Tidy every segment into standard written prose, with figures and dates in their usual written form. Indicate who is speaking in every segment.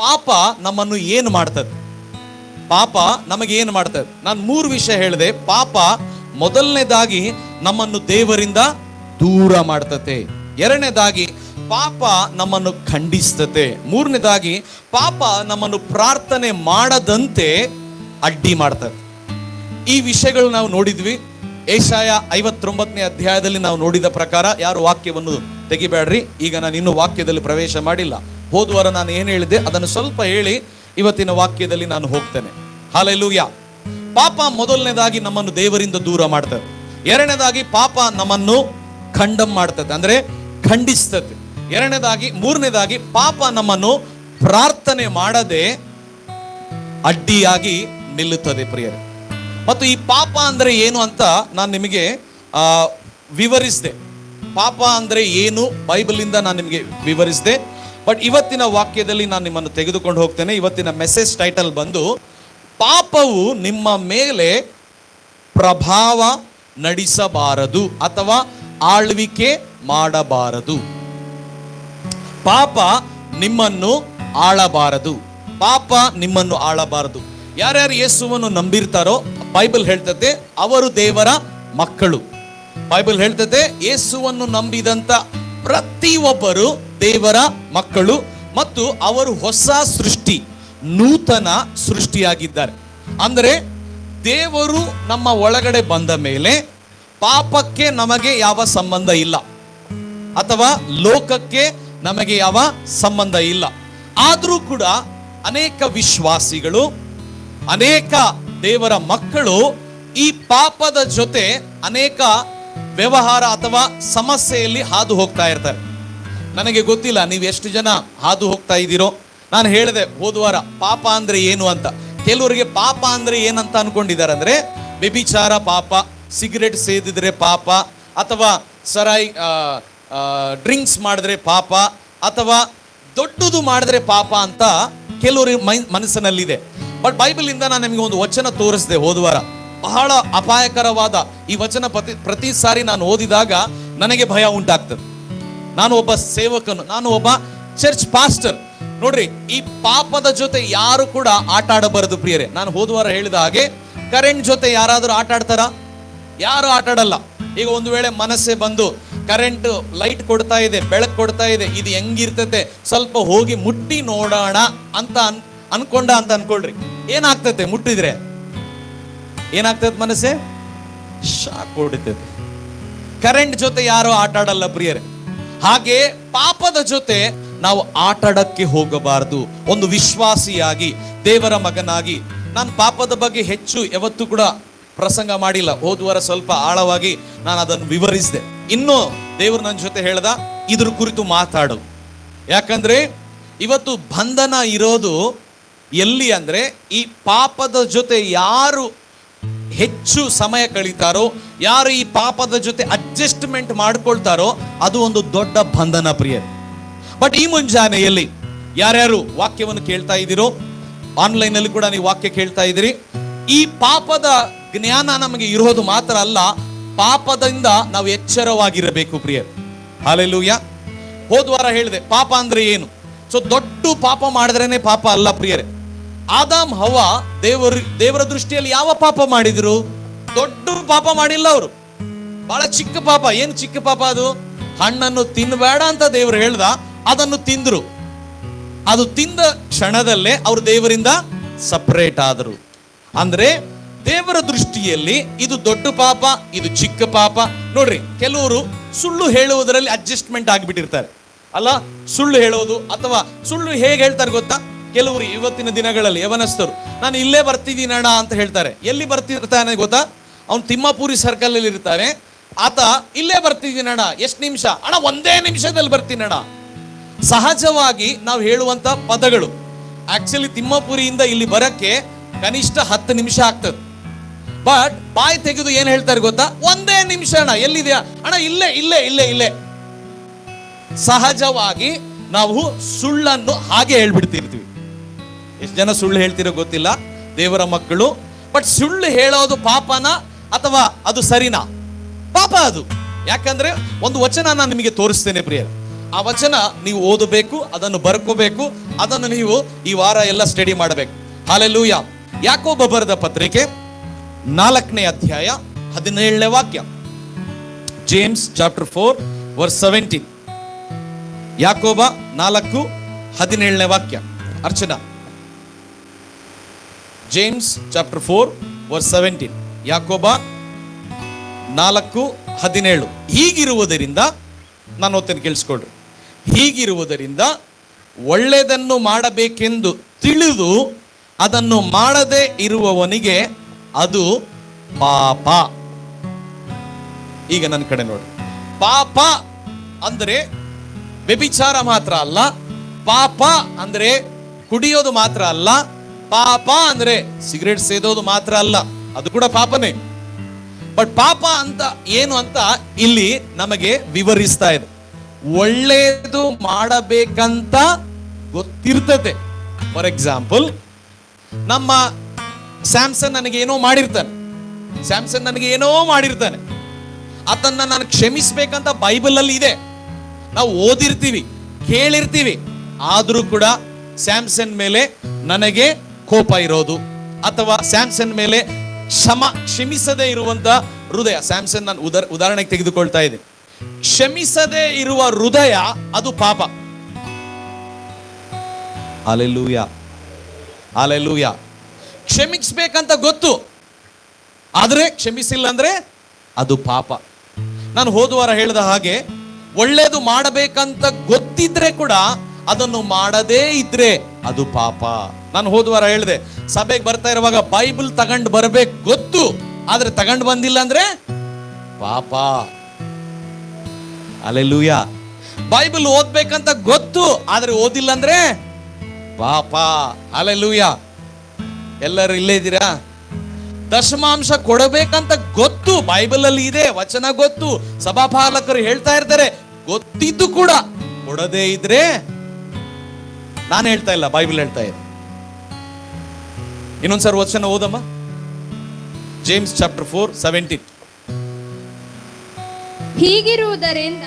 Speaker 1: ಪಾಪ ನಮ್ಮನ್ನು ಏನು ಮಾಡ್ತದೆ? ಪಾಪ ನಮಗೆ ಏನು ಮಾಡ್ತದೆ? ನಾನು 3 ವಿಷಯ ಹೇಳಿದೆ. ಪಾಪ ಮೊದಲನೇದಾಗಿ ನಮ್ಮನ್ನು ದೇವರಿಂದ ದೂರ ಮಾಡ್ತತೆ. ಎರಡನೇದಾಗಿ ಪಾಪ ನಮ್ಮನ್ನು ಖಂಡಿಸ್ತತೆ. ಮೂರನೇದಾಗಿ ಪಾಪ ನಮ್ಮನ್ನು ಪ್ರಾರ್ಥನೆ ಮಾಡದಂತೆ ಅಡ್ಡಿ ಮಾಡ್ತದೆ. ಈ ವಿಷಯಗಳು ನಾವು ನೋಡಿದ್ವಿ. ಯೆಶಾಯ 59ನೇ ಅಧ್ಯಾಯದಲ್ಲಿ ನಾವು ನೋಡಿದ ಪ್ರಕಾರ. ಯಾರು ವಾಕ್ಯವನ್ನು ತೆಗಿಬೇಡ್ರಿ, ಈಗ ನಾನು ಇನ್ನೂ ವಾಕ್ಯದಲ್ಲಿ ಪ್ರವೇಶ ಮಾಡಿಲ್ಲ. ಹೋದ್ವಾರ ನಾನು ಏನು ಹೇಳಿದೆ ಅದನ್ನು ಸ್ವಲ್ಪ ಹೇಳಿ ಇವತ್ತಿನ ವಾಕ್ಯದಲ್ಲಿ ನಾನು ಹೋಗ್ತೇನೆ. ಹಲ್ಲೆಲೂಯಾ. ಪಾಪ ಮೊದಲನೇದಾಗಿ ನಮ್ಮನ್ನು ದೇವರಿಂದ ದೂರ ಮಾಡ್ತದೆ. ಎರಡನೇದಾಗಿ ಪಾಪ ನಮ್ಮನ್ನು ಖಂಡಮ್ ಮಾಡ್ತದೆ, ಅಂದ್ರೆ ಖಂಡಿಸ್ತದೆ. ಮೂರನೇದಾಗಿ ಪಾಪ ನಮ್ಮನ್ನು ಪ್ರಾರ್ಥನೆ ಮಾಡದೆ ಅಡ್ಡಿಯಾಗಿ ನಿಲ್ಲುತ್ತದೆ ಪ್ರಿಯರೇ. ಮತ್ತು ಈ ಪಾಪ ಅಂದ್ರೆ ಏನು ಅಂತ ನಾನು ನಿಮಗೆ ವಿವರಿಸಿದೆ. ಪಾಪ ಅಂದ್ರೆ ಏನು ಬೈಬಲಿಂದ ನಾನು ನಿಮಗೆ ವಿವರಿಸಿದೆ. ಬಟ್ ಇವತ್ತಿನ ವಾಕ್ಯದಲ್ಲಿ ನಾನು ನಿಮ್ಮನ್ನು ತೆಗೆದುಕೊಂಡು ಹೋಗ್ತೇನೆ. ಇವತ್ತಿನ ಮೆಸೇಜ್ ಟೈಟಲ್ ಬಂದು, ಪಾಪವು ನಿಮ್ಮ ಮೇಲೆ ಪ್ರಭಾವ ನಡೆಸಬಾರದು ಅಥವಾ ಆಳ್ವಿಕೆ ಮಾಡಬಾರದು. ಪಾಪ ನಿಮ್ಮನ್ನು ಆಳಬಾರದು. ಪಾಪ ನಿಮ್ಮನ್ನು ಆಳಬಾರದು. ಯಾರ್ಯಾರು ಯೇಸುವನ್ನು ನಂಬಿರ್ತಾರೋ ಬೈಬಲ್ ಹೇಳ್ತದೆ ಅವರು ದೇವರ ಮಕ್ಕಳು. ಬೈಬಲ್ ಹೇಳ್ತದೆ ಯೇಸುವನ್ನು ನಂಬಿದಂತ ಪ್ರತಿಯೊಬ್ಬರು ದೇವರ ಮಕ್ಕಳು ಮತ್ತು ಅವರು ಹೊಸ ಸೃಷ್ಟಿ, ನೂತನ ಸೃಷ್ಟಿಯಾಗಿದ್ದಾರೆ. ಅಂದರೆ ದೇವರು ನಮ್ಮ ಒಳಗಡೆ ಬಂದ ಮೇಲೆ ಪಾಪಕ್ಕೆ ನಮಗೆ ಯಾವ ಸಂಬಂಧ ಇಲ್ಲ, ಅಥವಾ ಲೋಕಕ್ಕೆ ನಮಗೆ ಯಾವ ಸಂಬಂಧ ಇಲ್ಲ. ಆದರೂ ಕೂಡ ಅನೇಕ ವಿಶ್ವಾಸಿಗಳು, ಅನೇಕ ದೇವರ ಮಕ್ಕಳು ಈ ಪಾಪದ ಜೊತೆ ಅನೇಕ ವ್ಯವಹಾರ ಅಥವಾ ಸಮಸ್ಯೆಯಲ್ಲಿ ಹಾದು ಹೋಗ್ತಾ ಇರ್ತಾರೆ. ನನಗೆ ಗೊತ್ತಿಲ್ಲ ನೀವು ಎಷ್ಟು ಜನ ಹಾದು ಹೋಗ್ತಾ ಇದ್ದೀರೋ. ನಾನು ಹೇಳಿದೆ ಹೋದ್ವಾರ ಪಾಪ ಅಂದ್ರೆ ಏನು ಅಂತ. ಕೆಲವರಿಗೆ ಪಾಪ ಅಂದ್ರೆ ಏನಂತ ಅನ್ಕೊಂಡಿದ್ದಾರೆ ಅಂದ್ರೆ ವ್ಯಭಿಚಾರ ಪಾಪ, ಸಿಗರೆಟ್ ಸೇದಿದ್ರೆ ಪಾಪ, ಅಥವಾ ಸರಾಯಿ ಡ್ರಿಂಕ್ಸ್ ಮಾಡಿದ್ರೆ ಪಾಪ, ಅಥವಾ ದೊಡ್ಡದು ಮಾಡಿದ್ರೆ ಪಾಪ ಅಂತ ಕೆಲವರಿಗೆ ಮನಸ್ಸಿನಲ್ಲಿದೆ. ಬಟ್ ಬೈಬಲ್ ಇಂದ ನಾನು ನಿಮಗೆ ಒಂದು ವಚನ ತೋರಿಸಿದೆ ಹೋದ್ವಾರ. ಬಹಳ ಅಪಾಯಕರವಾದ ಈ ವಚನ ಪ್ರತಿ ಸಾರಿ ನಾನು ಓದಿದಾಗ ನನಗೆ ಭಯ ಉಂಟಾಗ್ತದೆ. ನಾನು ಒಬ್ಬ ಸೇವಕನು, ನಾನು ಒಬ್ಬ ಚರ್ಚ್ ಪಾಸ್ಟರ್. ನೋಡ್ರಿ, ಈ ಪಾಪದ ಜೊತೆ ಯಾರು ಕೂಡ ಆಟ ಆಡಬಾರದು ಪ್ರಿಯರೇ. ನಾನು ಹೋದ್ವಾರ ಹೇಳಿದ ಹಾಗೆ ಕರೆಂಟ್ ಜೊತೆ ಯಾರಾದರೂ ಆಟ ಆಡ್ತಾರ? ಯಾರು ಆಟ ಆಡಲ್ಲ. ಈಗ ಒಂದು ವೇಳೆ ಮನಸ್ಸೇ ಬಂದು ಕರೆಂಟ್ ಲೈಟ್ ಕೊಡ್ತಾ ಇದೆ, ಬೆಳಕು ಕೊಡ್ತಾ ಇದೆ, ಇದು ಹೆಂಗಿರ್ತತೆ ಸ್ವಲ್ಪ ಹೋಗಿ ಮುಟ್ಟಿ ನೋಡೋಣ ಅಂತ ಅನ್ಕೊಳ್ರಿ. ಏನಾಗ್ತತೆ? ಮುಟ್ಟಿದ್ರೆ ಏನಾಗ್ತದೆ? ಮನಸ್ಸೇ ಶಾಕ್ ಹೊಡಿತದೆ. ಕರೆಂಟ್ ಜೊತೆ ಯಾರು ಆಟ ಆಡಲ್ಲ ಪ್ರಿಯರೇ. ಹಾಗೆ ಪಾಪದ ಜೊತೆ ನಾವು ಆಟಾಡಕ್ಕೆ ಹೋಗಬಾರದು. ಒಂದು ವಿಶ್ವಾಸಿಯಾಗಿ, ದೇವರ ಮಗನಾಗಿ, ನಾನು ಪಾಪದ ಬಗ್ಗೆ ಹೆಚ್ಚು ಯಾವತ್ತೂ ಕೂಡ ಪ್ರಸಂಗ ಮಾಡಿಲ್ಲ. ಹೋದ್ವಾರ ಸ್ವಲ್ಪ ಆಳವಾಗಿ ನಾನು ಅದನ್ನು ವಿವರಿಸಿದೆ. ಇನ್ನು ದೇವರು ನನ್ನ ಜೊತೆ ಹೇಳ್ದ ಇದ್ರ ಕುರಿತು ಮಾತಾಡು. ಯಾಕಂದ್ರೆ ಇವತ್ತು ಬಂಧನ ಇರೋದು ಎಲ್ಲಿ ಅಂದ್ರೆ, ಈ ಪಾಪದ ಜೊತೆ ಯಾರು ಹೆಚ್ಚು ಸಮಯ ಕಳೀತಾರೋ, ಯಾರು ಈ ಪಾಪದ ಜೊತೆ ಅಡ್ಜಸ್ಟ್ಮೆಂಟ್ ಮಾಡ್ಕೊಳ್ತಾರೋ ಅದು ಒಂದು ದೊಡ್ಡ ಬಂಧನ ಪ್ರಿಯ. ಬಟ್ ಈ ಮುಂಜಾನೆಯಲ್ಲಿ ಯಾರ್ಯಾರು ವಾಕ್ಯವನ್ನು ಕೇಳ್ತಾ ಇದ್ದೀರೋ, ಆನ್ಲೈನ್ ಅಲ್ಲಿ ಕೂಡ ನೀವು ವಾಕ್ಯ ಕೇಳ್ತಾ ಇದ್ದೀರಿ, ಈ ಪಾಪದ ಜ್ಞಾನ ನಮಗೆ ಇರೋದು ಮಾತ್ರ ಅಲ್ಲ, ಪಾಪದಿಂದ ನಾವು ಎಚ್ಚರವಾಗಿರಬೇಕು ಪ್ರಿಯ. ಹಲ್ಲೆಲೂಯಾ. ಹೋದ್ವಾರ ಹೇಳಿದೆ ಪಾಪ ಅಂದ್ರೆ ಏನು. ಸೊ ದೊಡ್ಡ ಪಾಪ ಮಾಡಿದ್ರೇನೆ ಪಾಪ ಅಲ್ಲ ಪ್ರಿಯರೇ. ಆದಾಮ್ ಹವ್ವ ದೇವರ ದೃಷ್ಟಿಯಲ್ಲಿ ಯಾವ ಪಾಪ ಮಾಡಿದ್ರು? ದೊಡ್ಡ ಪಾಪ ಮಾಡಿಲ್ಲ ಅವರು, ಬಹಳ ಚಿಕ್ಕ ಪಾಪ. ಏನು ಚಿಕ್ಕ ಪಾಪ ಅದು? ಹಣ್ಣನ್ನು ತಿನ್ನಬೇಡ ಅಂತ ದೇವರು ಹೇಳ್ದ, ಅದನ್ನು ತಿಂದ್ರು. ಅದು ತಿಂದ ಕ್ಷಣದಲ್ಲೇ ಅವರು ದೇವರಿಂದ ಸಪರೇಟ್ ಆದರು. ಅಂದ್ರೆ ದೇವರ ದೃಷ್ಟಿಯಲ್ಲಿ ಇದು ದೊಡ್ಡ ಪಾಪ, ಇದು ಚಿಕ್ಕ ಪಾಪ. ನೋಡ್ರಿ, ಕೆಲವರು ಸುಳ್ಳು ಹೇಳುವುದರಲ್ಲಿ ಅಡ್ಜಸ್ಟ್ಮೆಂಟ್ ಆಗಿಬಿಟ್ಟಿರ್ತಾರೆ ಅಲ್ಲ. ಸುಳ್ಳು ಹೇಳೋದು, ಅಥವಾ ಸುಳ್ಳು ಹೇಗೆ ಹೇಳ್ತಾರೆ ಗೊತ್ತಾ? ಕೆಲವರು ಇವತ್ತಿನ ದಿನಗಳಲ್ಲಿ ಯವನಸ್ಥರು, ನಾನು ಇಲ್ಲೇ ಬರ್ತಿದ್ದೀನಣ್ಣ ಅಂತ ಹೇಳ್ತಾರೆ. ಎಲ್ಲಿ ಬರ್ತಿರ್ತಾನೆ ಗೊತ್ತಾ? ಅವ್ನು ತಿಮ್ಮಾಪುರಿ ಸರ್ಕಲ್ ಅಲ್ಲಿ ಇರ್ತಾನೆ. ಆತ ಇಲ್ಲೇ ಬರ್ತಿದ್ದೀನಣ್ಣ, ಎಷ್ಟು ನಿಮಿಷ ಅಣ್ಣ? 1 ನಿಮಿಷದಲ್ಲಿ ಬರ್ತೀನಣ್ಣ. ಸಹಜವಾಗಿ ನಾವು ಹೇಳುವಂತ ಪದಗಳು. ಆಕ್ಚುಲಿ ತಿಮ್ಮಾಪುರಿಯಿಂದ ಇಲ್ಲಿ ಬರಕ್ಕೆ ಕನಿಷ್ಠ 10 ನಿಮಿಷ ಆಗ್ತದೆ. ಬಟ್ ಬಾಯಿ ತೆಗೆದು ಏನ್ ಹೇಳ್ತಾರೆ ಗೊತ್ತಾ? 1 ನಿಮಿಷ ಅಣ್ಣ, ಎಲ್ಲಿದೆಯಾ ಅಣ್ಣ? ಇಲ್ಲೇ ಇಲ್ಲೇ ಇಲ್ಲೇ ಇಲ್ಲೇ. ಸಹಜವಾಗಿ ನಾವು ಸುಳ್ಳನ್ನು ಹಾಗೆ ಹೇಳ್ಬಿಡ್ತಿರ್ತೀವಿ. ಎಷ್ಟು ಜನ ಸುಳ್ಳು ಹೇಳ್ತಿರೋ ಗೊತ್ತಿಲ್ಲ, ದೇವರ ಮಕ್ಕಳು. ಬಟ್ ಸುಳ್ಳು ಹೇಳೋದು ಪಾಪನ ಅಥವಾ ಅದು ಸರಿನಾ? ಪಾಪ ಅದು. ಯಾಕಂದ್ರೆ ಒಂದು ವಚನ ನಾನು ನಿಮಗೆ ತೋರಿಸ್ತೇನೆ ಪ್ರಿಯರೇ. ಆ ವಚನ ನೀವು ಓದಬೇಕು, ಅದನ್ನು ಬರ್ಕೋಬೇಕು, ಅದನ್ನು ನೀವು ಈ ವಾರ ಎಲ್ಲ ಸ್ಟಡಿ ಮಾಡಬೇಕು. ಹಲ್ಲೆಲೂಯಾ. ಯಾಕೋಬ ಬರೆದ ಪತ್ರಿಕೆ 4ನೇ ಅಧ್ಯಾಯ 17ನೇ ವಾಕ್ಯ. James chapter 4 verse 17. ಯಾಕೋಬ 4:17 ವಾಕ್ಯ. ಅರ್ಚನಾ. James chapter 4 verse 17. ಯಾಕೋಬ 4:17. ಹೀಗಿರುವುದರಿಂದ, ನಾನು ಓದ್ತೇನೆ ಕೇಳಿಸ್ಕೊಳ್ರಿ. ಹೀಗಿರುವುದರಿಂದ ಒಳ್ಳೆಯದನ್ನು ಮಾಡಬೇಕೆಂದು ತಿಳಿದು ಅದನ್ನು ಮಾಡದೇ ಇರುವವನಿಗೆ ಅದು ಪಾಪ. ಈಗ ನನ್ನ ಕಡೆ ನೋಡಿ. ಪಾಪ ಅಂದ್ರೆ ವ್ಯಭಿಚಾರ ಮಾತ್ರ ಅಲ್ಲ, ಪಾಪ ಅಂದ್ರೆ ಕುಡಿಯೋದು ಮಾತ್ರ ಅಲ್ಲ, ಪಾಪ ಅಂದ್ರೆ ಸಿಗರೇಟ್ ಸೇದೋದು ಮಾತ್ರ ಅಲ್ಲ, ಅದು ಕೂಡ ಪಾಪನೇ. ಬಟ್ ಪಾಪ ಅಂತ ಏನು ಅಂತ ಇಲ್ಲಿ ನಮಗೆ ವಿವರಿಸ್ತಾ ಇದೆ. ಒಳ್ಳೆಯದು ಮಾಡಬೇಕಂತ ಗೊತ್ತಿರ್ತದೆ. ಫಾರ್ ಎಕ್ಸಾಂಪಲ್, ನಮ್ಮ ಸ್ಯಾಮ್ಸನ್ ನನಗೆ ಏನೋ ಮಾಡಿರ್ತಾನೆ, ಅದನ್ನ ನಾನು ಕ್ಷಮಿಸ್ಬೇಕಂತ ಬೈಬಲ್ ಅಲ್ಲಿ ಇದೆ, ನಾವು ಓದಿರ್ತೀವಿ, ಕೇಳಿರ್ತೀವಿ. ಆದ್ರೂ ಕೂಡ ಸ್ಯಾಮ್ಸನ್ ಮೇಲೆ ನನಗೆ ಕೋಪ ಇರೋದು, ಅಥವಾ ಸ್ಯಾಮ್ಸನ್ ಮೇಲೆ ಕ್ಷಮಿಸದೇ ಇರುವಂತ ಹೃದಯ. ಸ್ಯಾಮ್ಸನ್ ನಾನು ಉದಾಹರಣೆಗೆ ತೆಗೆದುಕೊಳ್ತಾ ಇದ್ದೀನಿ. ಕ್ಷಮಿಸದೇ ಇರುವ ಹೃದಯ ಅದು ಪಾಪ. Hallelujah, hallelujah. ಕ್ಷಮಿಸಬೇಕಂತ ಗೊತ್ತು, ಆದ್ರೆ ಕ್ಷಮಿಸಿಲ್ಲ ಅಂದ್ರೆ ಅದು ಪಾಪ. ನಾನು ಹೋದವಾರ ಹೇಳಿದ ಹಾಗೆ, ಒಳ್ಳೇದು ಮಾಡಬೇಕಂತ ಗೊತ್ತಿದ್ರೆ ಕೂಡ ಅದನ್ನು ಮಾಡದೇ ಇದ್ರೆ ಅದು ಪಾಪ. ನಾನು ಹೋದವಾರ ಹೇಳಿದೆ, ಸಭೆಗೆ ಬರ್ತಾ ಇರುವಾಗ ಬೈಬಲ್ ತಗೊಂಡು ಬರ್ಬೇಕು ಗೊತ್ತು, ಆದ್ರೆ ತಗೊಂಡು ಬಂದಿಲ್ಲ ಅಂದ್ರೆ ಪಾಪ. ಹಲ್ಲೆಲೂಯಾ. ಬೈಬಲ್ ಓದ್ಬೇಕಂತ ಗೊತ್ತು, ಆದ್ರೆ ಓದಿಲ್ಲ ಅಂದ್ರೆ ಪಾಪ. ಹಲ್ಲೆಲೂಯಾ. ಎಲ್ಲರೂ ಇಲ್ಲೇ ಇದ್ದೀರಾ? ದಶಮಾಂಶ ಕೊಡಬೇಕಂತ ಗೊತ್ತು, ಬೈಬಲ್ ಅಲ್ಲಿ ಇದೆ, ವಚನ ಗೊತ್ತು, ಸಭಾಪಾಲಕರು ಹೇಳ್ತಾ ಇರ್ತಾರೆ, ಗೊತ್ತಿದ್ದು ಕೂಡ ಕೊಡದೇ ಇದ್ರೆ, ನಾನು ಹೇಳ್ತಾ ಇಲ್ಲ, ಬೈಬಲ್ ಹೇಳ್ತಾ ಇದೆ. ಇನ್ನೊಂದ್ಸರಿ ವಚನ ಓದಮ್ಮ. James chapter 4:17.
Speaker 2: ಹೀಗಿರುವುದರಿಂದ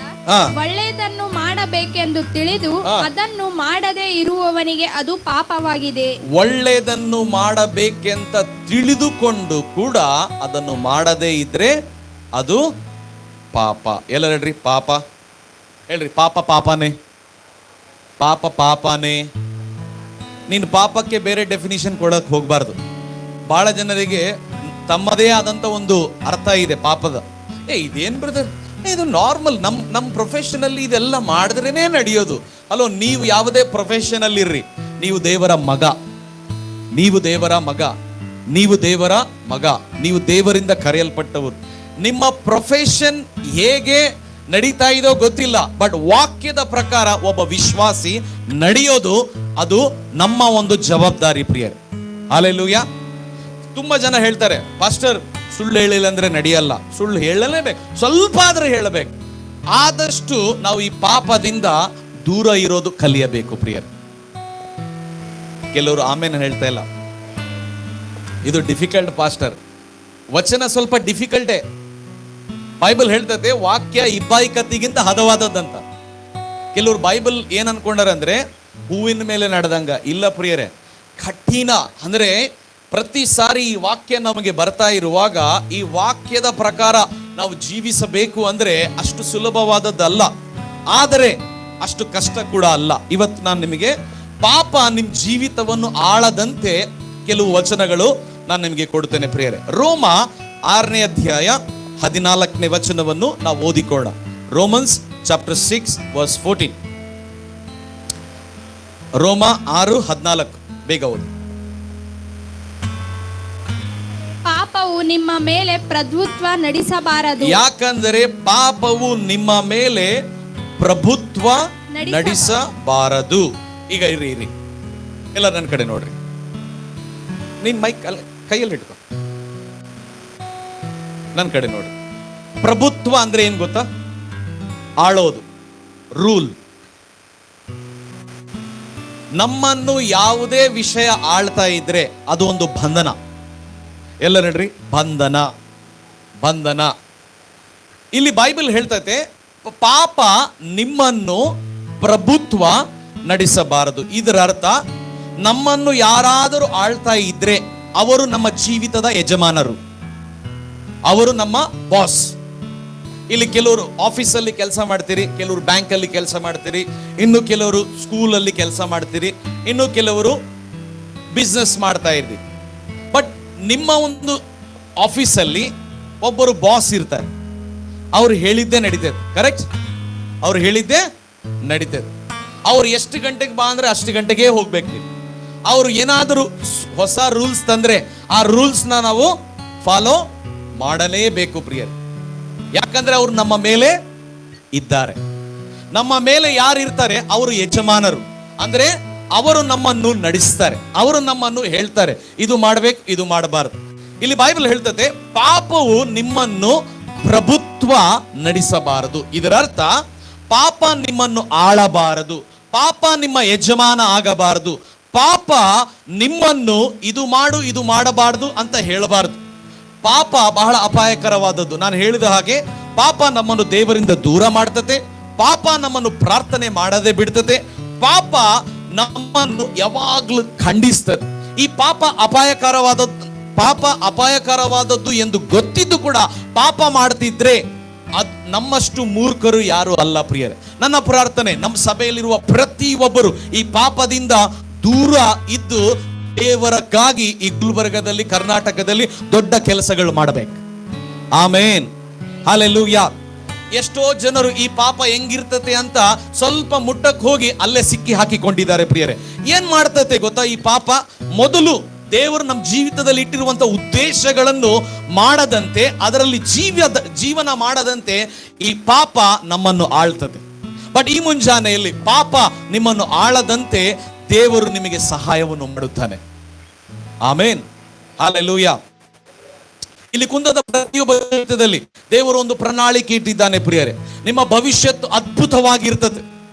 Speaker 2: ಒಳ್ಳೆಯದನ್ನು ಮಾಡಬೇಕೆಂದು ತಿಳಿದು ಅದನ್ನು ಮಾಡದೇ ಇರುವವನಿಗೆ ಅದು ಪಾಪವಾಗಿದೆ.
Speaker 1: ಒಳ್ಳೆಯದನ್ನು ಮಾಡಬೇಕೆಂತ ತಿಳಿದುಕೊಂಡು ಕೂಡ ಅದನ್ನು ಮಾಡದೇ ಇದ್ರೆ ಅದು ಪಾಪ. ಎಲ್ಲ ಹೇಳ್ರಿ, ಪಾಪ ಹೇಳ್ರಿ. ಪಾಪ ಪಾಪನೇ, ಪಾಪ ಪಾಪನೇ. ನೀನು ಪಾಪಕ್ಕೆ ಬೇರೆ ಡೆಫಿನಿಷನ್ ಕೊಡಕ್ ಹೋಗ್ಬಾರ್ದು. ಬಹಳ ಜನರಿಗೆ ತಮ್ಮದೇ ಆದಂತ ಒಂದು ಅರ್ಥ ಇದೆ ಪಾಪದ. ಇದೇನ್ ಬ್ರದರ್, ಇದು ನಾರ್ಮಲ್, ನಮ್ ಪ್ರೊಫೆಷನ್ ಅಲ್ಲಿ ಇದೆಲ್ಲ ಮಾಡಿದ್ರೇನೆ ನಡೆಯೋದು. ಅಲ್ಲೋ, ನೀವು ಯಾವುದೇ ಪ್ರೊಫೆಷನ್ ಅಲ್ಲಿ ಇರ್ರಿ, ನೀವು ದೇವರ ಮಗ, ನೀವು ದೇವರ ಮಗ, ನೀವು ದೇವರ ಮಗ, ನೀವು ದೇವರಿಂದ ಕರೆಯಲ್ಪಟ್ಟವರು. ನಿಮ್ಮ ಪ್ರೊಫೆಷನ್ ಹೇಗೆ ನಡೀತಾ ಇದೋ ಗೊತ್ತಿಲ್ಲ, ಬಟ್ ವಾಕ್ಯದ ಪ್ರಕಾರ ಒಬ್ಬ ವಿಶ್ವಾಸಿ ನಡೆಯೋದು ಅದು ನಮ್ಮ ಒಂದು ಜವಾಬ್ದಾರಿ ಪ್ರಿಯರೇ. ಹಲ್ಲೆಲೂಯಾ. ತುಂಬಾ ಜನ ಹೇಳ್ತಾರೆ, ಪಾಸ್ಟರ್ ಸುಳ್ಳು ಹೇಳಿಲ್ಲ ಅಂದ್ರೆ ನಡೆಯಲ್ಲ. ಸುಳ್ಳು ಹೇಳಲೇಬೇಕು, ಸ್ವಲ್ಪ ಆದ್ರೆ ಹೇಳಬೇಕು. ಆದಷ್ಟು ನಾವು ಈ ಪಾಪದಿಂದ ದೂರ ಇರೋದು ಕಲಿಯಬೇಕು ಪ್ರಿಯರೇ. ಕೆಲವರು ಆಮೇಲೆ ಹೇಳ್ತಾ ಇಲ್ಲ, ಇದು ಡಿಫಿಕಲ್ಟ್ ಪಾಸ್ಟರ್, ವಚನ ಸ್ವಲ್ಪ ಡಿಫಿಕಲ್ಟೇ. ಬೈಬಲ್ ಹೇಳ್ತದೆ ವಾಕ್ಯ ಇಬ್ಬಾಯಿ ಕತ್ತಿಗಿಂತ ಹದವಾದದ್ದಂತ. ಕೆಲವರು ಬೈಬಲ್ ಏನ್ ಅನ್ಕೊಂಡಾರ ಅಂದ್ರೆ ಹೂವಿನ ಮೇಲೆ ನಡೆದಂಗ. ಇಲ್ಲ ಪ್ರಿಯರೇ, ಕಠಿಣ. ಅಂದ್ರೆ ಪ್ರತಿ ಸಾರಿ ಈ ವಾಕ್ಯ ನಮಗೆ ಬರ್ತಾ ಇರುವಾಗ ಈ ವಾಕ್ಯದ ಪ್ರಕಾರ ನಾವು ಜೀವಿಸಬೇಕು ಅಂದ್ರೆ ಅಷ್ಟು ಸುಲಭವಾದದ್ದಲ್ಲ, ಆದರೆ ಅಷ್ಟು ಕಷ್ಟ ಕೂಡ ಅಲ್ಲ. ಇವತ್ತು ನಾನು ನಿಮಗೆ ಪಾಪ ನಿಮ್ ಜೀವಿತವನ್ನು ಆಳದಂತೆ ಕೆಲವು ವಚನಗಳು ನಾನು ನಿಮಗೆ ಕೊಡ್ತೇನೆ ಪ್ರಿಯರೇ. ರೋಮ 6ನೇ ಅಧ್ಯಾಯ 14ನೇ ವಚನವನ್ನು ನಾವು ಓದಿಕೊಳ್ಳೋಣ. Romans chapter 6 verse 14. ರೋಮ 6:14. ಬೇಗ ಓದಿ.
Speaker 2: ಪಾಪವು ನಿಮ್ಮ ಮೇಲೆ ಪ್ರಭುತ್ವ ನಡೆಸಬಾರದು.
Speaker 1: ಯಾಕಂದರೆ ಪಾಪವು ನಿಮ್ಮ ಮೇಲೆ ಪ್ರಭುತ್ವ ನಡೆಸಬಾರದು. ಈಗ ಇರಿ ಎಲ್ಲ ನನ್ನ ಕಡೆ ನೋಡ್ರಿ. ನೀನ್ ಮೈಕ್ ಕೈಯಲ್ಲಿ ಇಟ್ಕೊ, ನನ್ನ ಕಡೆ ನೋಡ್ರಿ. ಪ್ರಭುತ್ವ ಅಂದ್ರೆ ಏನ್ ಗೊತ್ತಾ? ಆಳೋದು, ರೂಲ್. ನಮ್ಮನ್ನು ಯಾವುದೇ ವಿಷಯ ಆಳ್ತಾ ಇದ್ರೆ ಅದು ಒಂದು ಬಂಧನ. ಎಲ್ಲ ನೋಡ್ರಿ, ಬಂಧನ. ಇಲ್ಲಿ ಬೈಬಲ್ ಹೇಳ್ತೈತೆ ಪಾಪ ನಿಮ್ಮನ್ನು ಪ್ರಭುತ್ವ ನಡೆಸಬಾರದು. ಇದರ ಅರ್ಥ ನಮ್ಮನ್ನು ಯಾರಾದರೂ ಆಳ್ತಾ ಇದ್ರೆ ಅವರು ನಮ್ಮ ಜೀವಿತದ ಯಜಮಾನರು, ಅವರು ನಮ್ಮ ಬಾಸ್. ಇಲ್ಲಿ ಕೆಲವರು ಆಫೀಸಲ್ಲಿ ಕೆಲಸ ಮಾಡ್ತೀರಿ, ಕೆಲವರು ಬ್ಯಾಂಕಲ್ಲಿ ಕೆಲಸ ಮಾಡ್ತೀರಿ, ಇನ್ನು ಕೆಲವರು ಸ್ಕೂಲಲ್ಲಿ ಕೆಲಸ ಮಾಡ್ತೀರಿ, ಇನ್ನು ಕೆಲವರು ಬಿಸ್ನೆಸ್ ಮಾಡ್ತಾ ಇರ್ತೀರಿ. ಬಟ್ ನಿಮ್ಮ ಒಂದು ಆಫೀಸಲ್ಲಿ ಒಬ್ಬರು ಬಾಸ್ ಇರ್ತಾರೆ, ಅವ್ರು ಹೇಳಿದ್ದೇ ನಡೀತದೆ. ಕರೆಕ್ಟ್? ಅವ್ರು ಹೇಳಿದ್ದೇ ನಡೀತದೆ. ಅವ್ರು ಎಷ್ಟು ಗಂಟೆಗೆ ಬಾ ಅಂದ್ರೆ ಅಷ್ಟು ಗಂಟೆಗೆ ಹೋಗ್ಬೇಕು ನೀವು. ಅವರು ಏನಾದರೂ ಹೊಸ ರೂಲ್ಸ್ ತಂದ್ರೆ ಆ ರೂಲ್ಸ್ನ ನಾವು ಫಾಲೋ ಮಾಡಲೇಬೇಕು ಪ್ರಿಯರೇ. ಯಾಕಂದ್ರೆ ಅವರು ನಮ್ಮ ಮೇಲೆ ಇದ್ದಾರೆ. ನಮ್ಮ ಮೇಲೆ ಯಾರು ಇರ್ತಾರೆ? ಅವರು ಯಜಮಾನರು. ಅಂದ್ರೆ ಅವರು ನಮ್ಮನ್ನು ನಡೆಸ್ತಾರೆ, ಅವರು ನಮ್ಮನ್ನು ಹೇಳ್ತಾರೆ ಇದು ಮಾಡಬೇಕು, ಇದು ಮಾಡಬಾರದು. ಇಲ್ಲಿ ಬೈಬಲ್ ಹೇಳ್ತದೆ ಪಾಪವು ನಿಮ್ಮನ್ನು ಪ್ರಭುತ್ವ ನಡೆಸಬಾರದು. ಇದರ ಅರ್ಥ ಪಾಪ ನಿಮ್ಮನ್ನು ಆಳಬಾರದು, ಪಾಪ ನಿಮ್ಮ ಯಜಮಾನ ಆಗಬಾರದು, ಪಾಪ ನಿಮ್ಮನ್ನು ಇದು ಮಾಡು ಇದು ಮಾಡಬಾರದು ಅಂತ ಹೇಳಬಾರದು. ಪಾಪ ಬಹಳ ಅಪಾಯಕರವಾದದ್ದು. ನಾನು ಹೇಳಿದ ಹಾಗೆ ಪಾಪ ನಮ್ಮನ್ನು ದೇವರಿಂದ ದೂರ ಮಾಡ್ತದೆ, ಪಾಪ ನಮ್ಮನ್ನು ಪ್ರಾರ್ಥನೆ ಮಾಡದೆ ಬಿಡ್ತದೆ, ಪಾಪ ನಮ್ಮನ್ನು ಯಾವಾಗ್ಲೂ ಖಂಡಿಸ್ತದೆ. ಈ ಪಾಪ ಅಪಾಯಕರವಾದದ್ದು ಎಂದು ಗೊತ್ತಿದ್ದು ಕೂಡ ಪಾಪ ಮಾಡ್ತಿದ್ರೆ ನಮ್ಮಷ್ಟು ಮೂರ್ಖರು ಯಾರು ಅಲ್ಲ ಪ್ರಿಯರೇ. ನನ್ನ ಪ್ರಾರ್ಥನೆ, ನಮ್ಮ ಸಭೆಯಲ್ಲಿರುವ ಪ್ರತಿಯೊಬ್ಬರು ಈ ಪಾಪದಿಂದ ದೂರ ಇದ್ದು ದೇವರಕ್ಕಾಗಿ ಈ ಗುಲ್ಬರ್ಗದಲ್ಲಿ, ಕರ್ನಾಟಕದಲ್ಲಿ ದೊಡ್ಡ ಕೆಲಸಗಳು ಮಾಡಬೇಕು. ಆಮೇನ್, ಹಲ್ಲೆಲೂಯಾ. ಎಷ್ಟೋ ಜನರು ಈ ಪಾಪ ಹೆಂಗಿರ್ತತೆ ಅಂತ ಸ್ವಲ್ಪ ಮುಟ್ಟಕ್ಕೆ ಹೋಗಿ ಅಲ್ಲೇ ಸಿಕ್ಕಿ ಹಾಕಿಕೊಂಡಿದ್ದಾರೆ ಪ್ರಿಯರೇ. ಏನ್ ಮಾಡ್ತತೆ ಗೊತ್ತಾ? ಈ ಪಾಪ ಮೊದಲು ದೇವರು ನಮ್ಮ ಜೀವಿತದಲ್ಲಿ ಇಟ್ಟಿರುವಂತ ಉದ್ದೇಶಗಳನ್ನು ಮಾಡದಂತೆ, ಅದರಲ್ಲಿ ಜೀವನ ಮಾಡದಂತೆ ಈ ಪಾಪ ನಮ್ಮನ್ನು ಆಳ್ತದೆ. ಬಟ್ ಈ ಮುಂಜಾನೆಯಲ್ಲಿ ಪಾಪ ನಿಮ್ಮನ್ನು ಆಳದಂತೆ ದೇವರು ನಿಮಗೆ ಸಹಾಯವನ್ನು ಮಾಡುತ್ತಾನೆ. ಆಮೇನ್, ಹಲ್ಲೆಲೂಯಾ. ಇಲ್ಲಿ ಕುಂದದ ಪ್ರತಿಯೊಬ್ಬ ಜೀವಿತದಲ್ಲಿ ದೇವರು ಒಂದು ಪ್ರಣಾಳಿಕೆ ಇಟ್ಟಿದ್ದಾನೆ ಪ್ರಿಯರೇ. ನಿಮ್ಮ ಭವಿಷ್ಯತ್ ಅದ್ಭುತವಾಗಿರ್ತದೆ.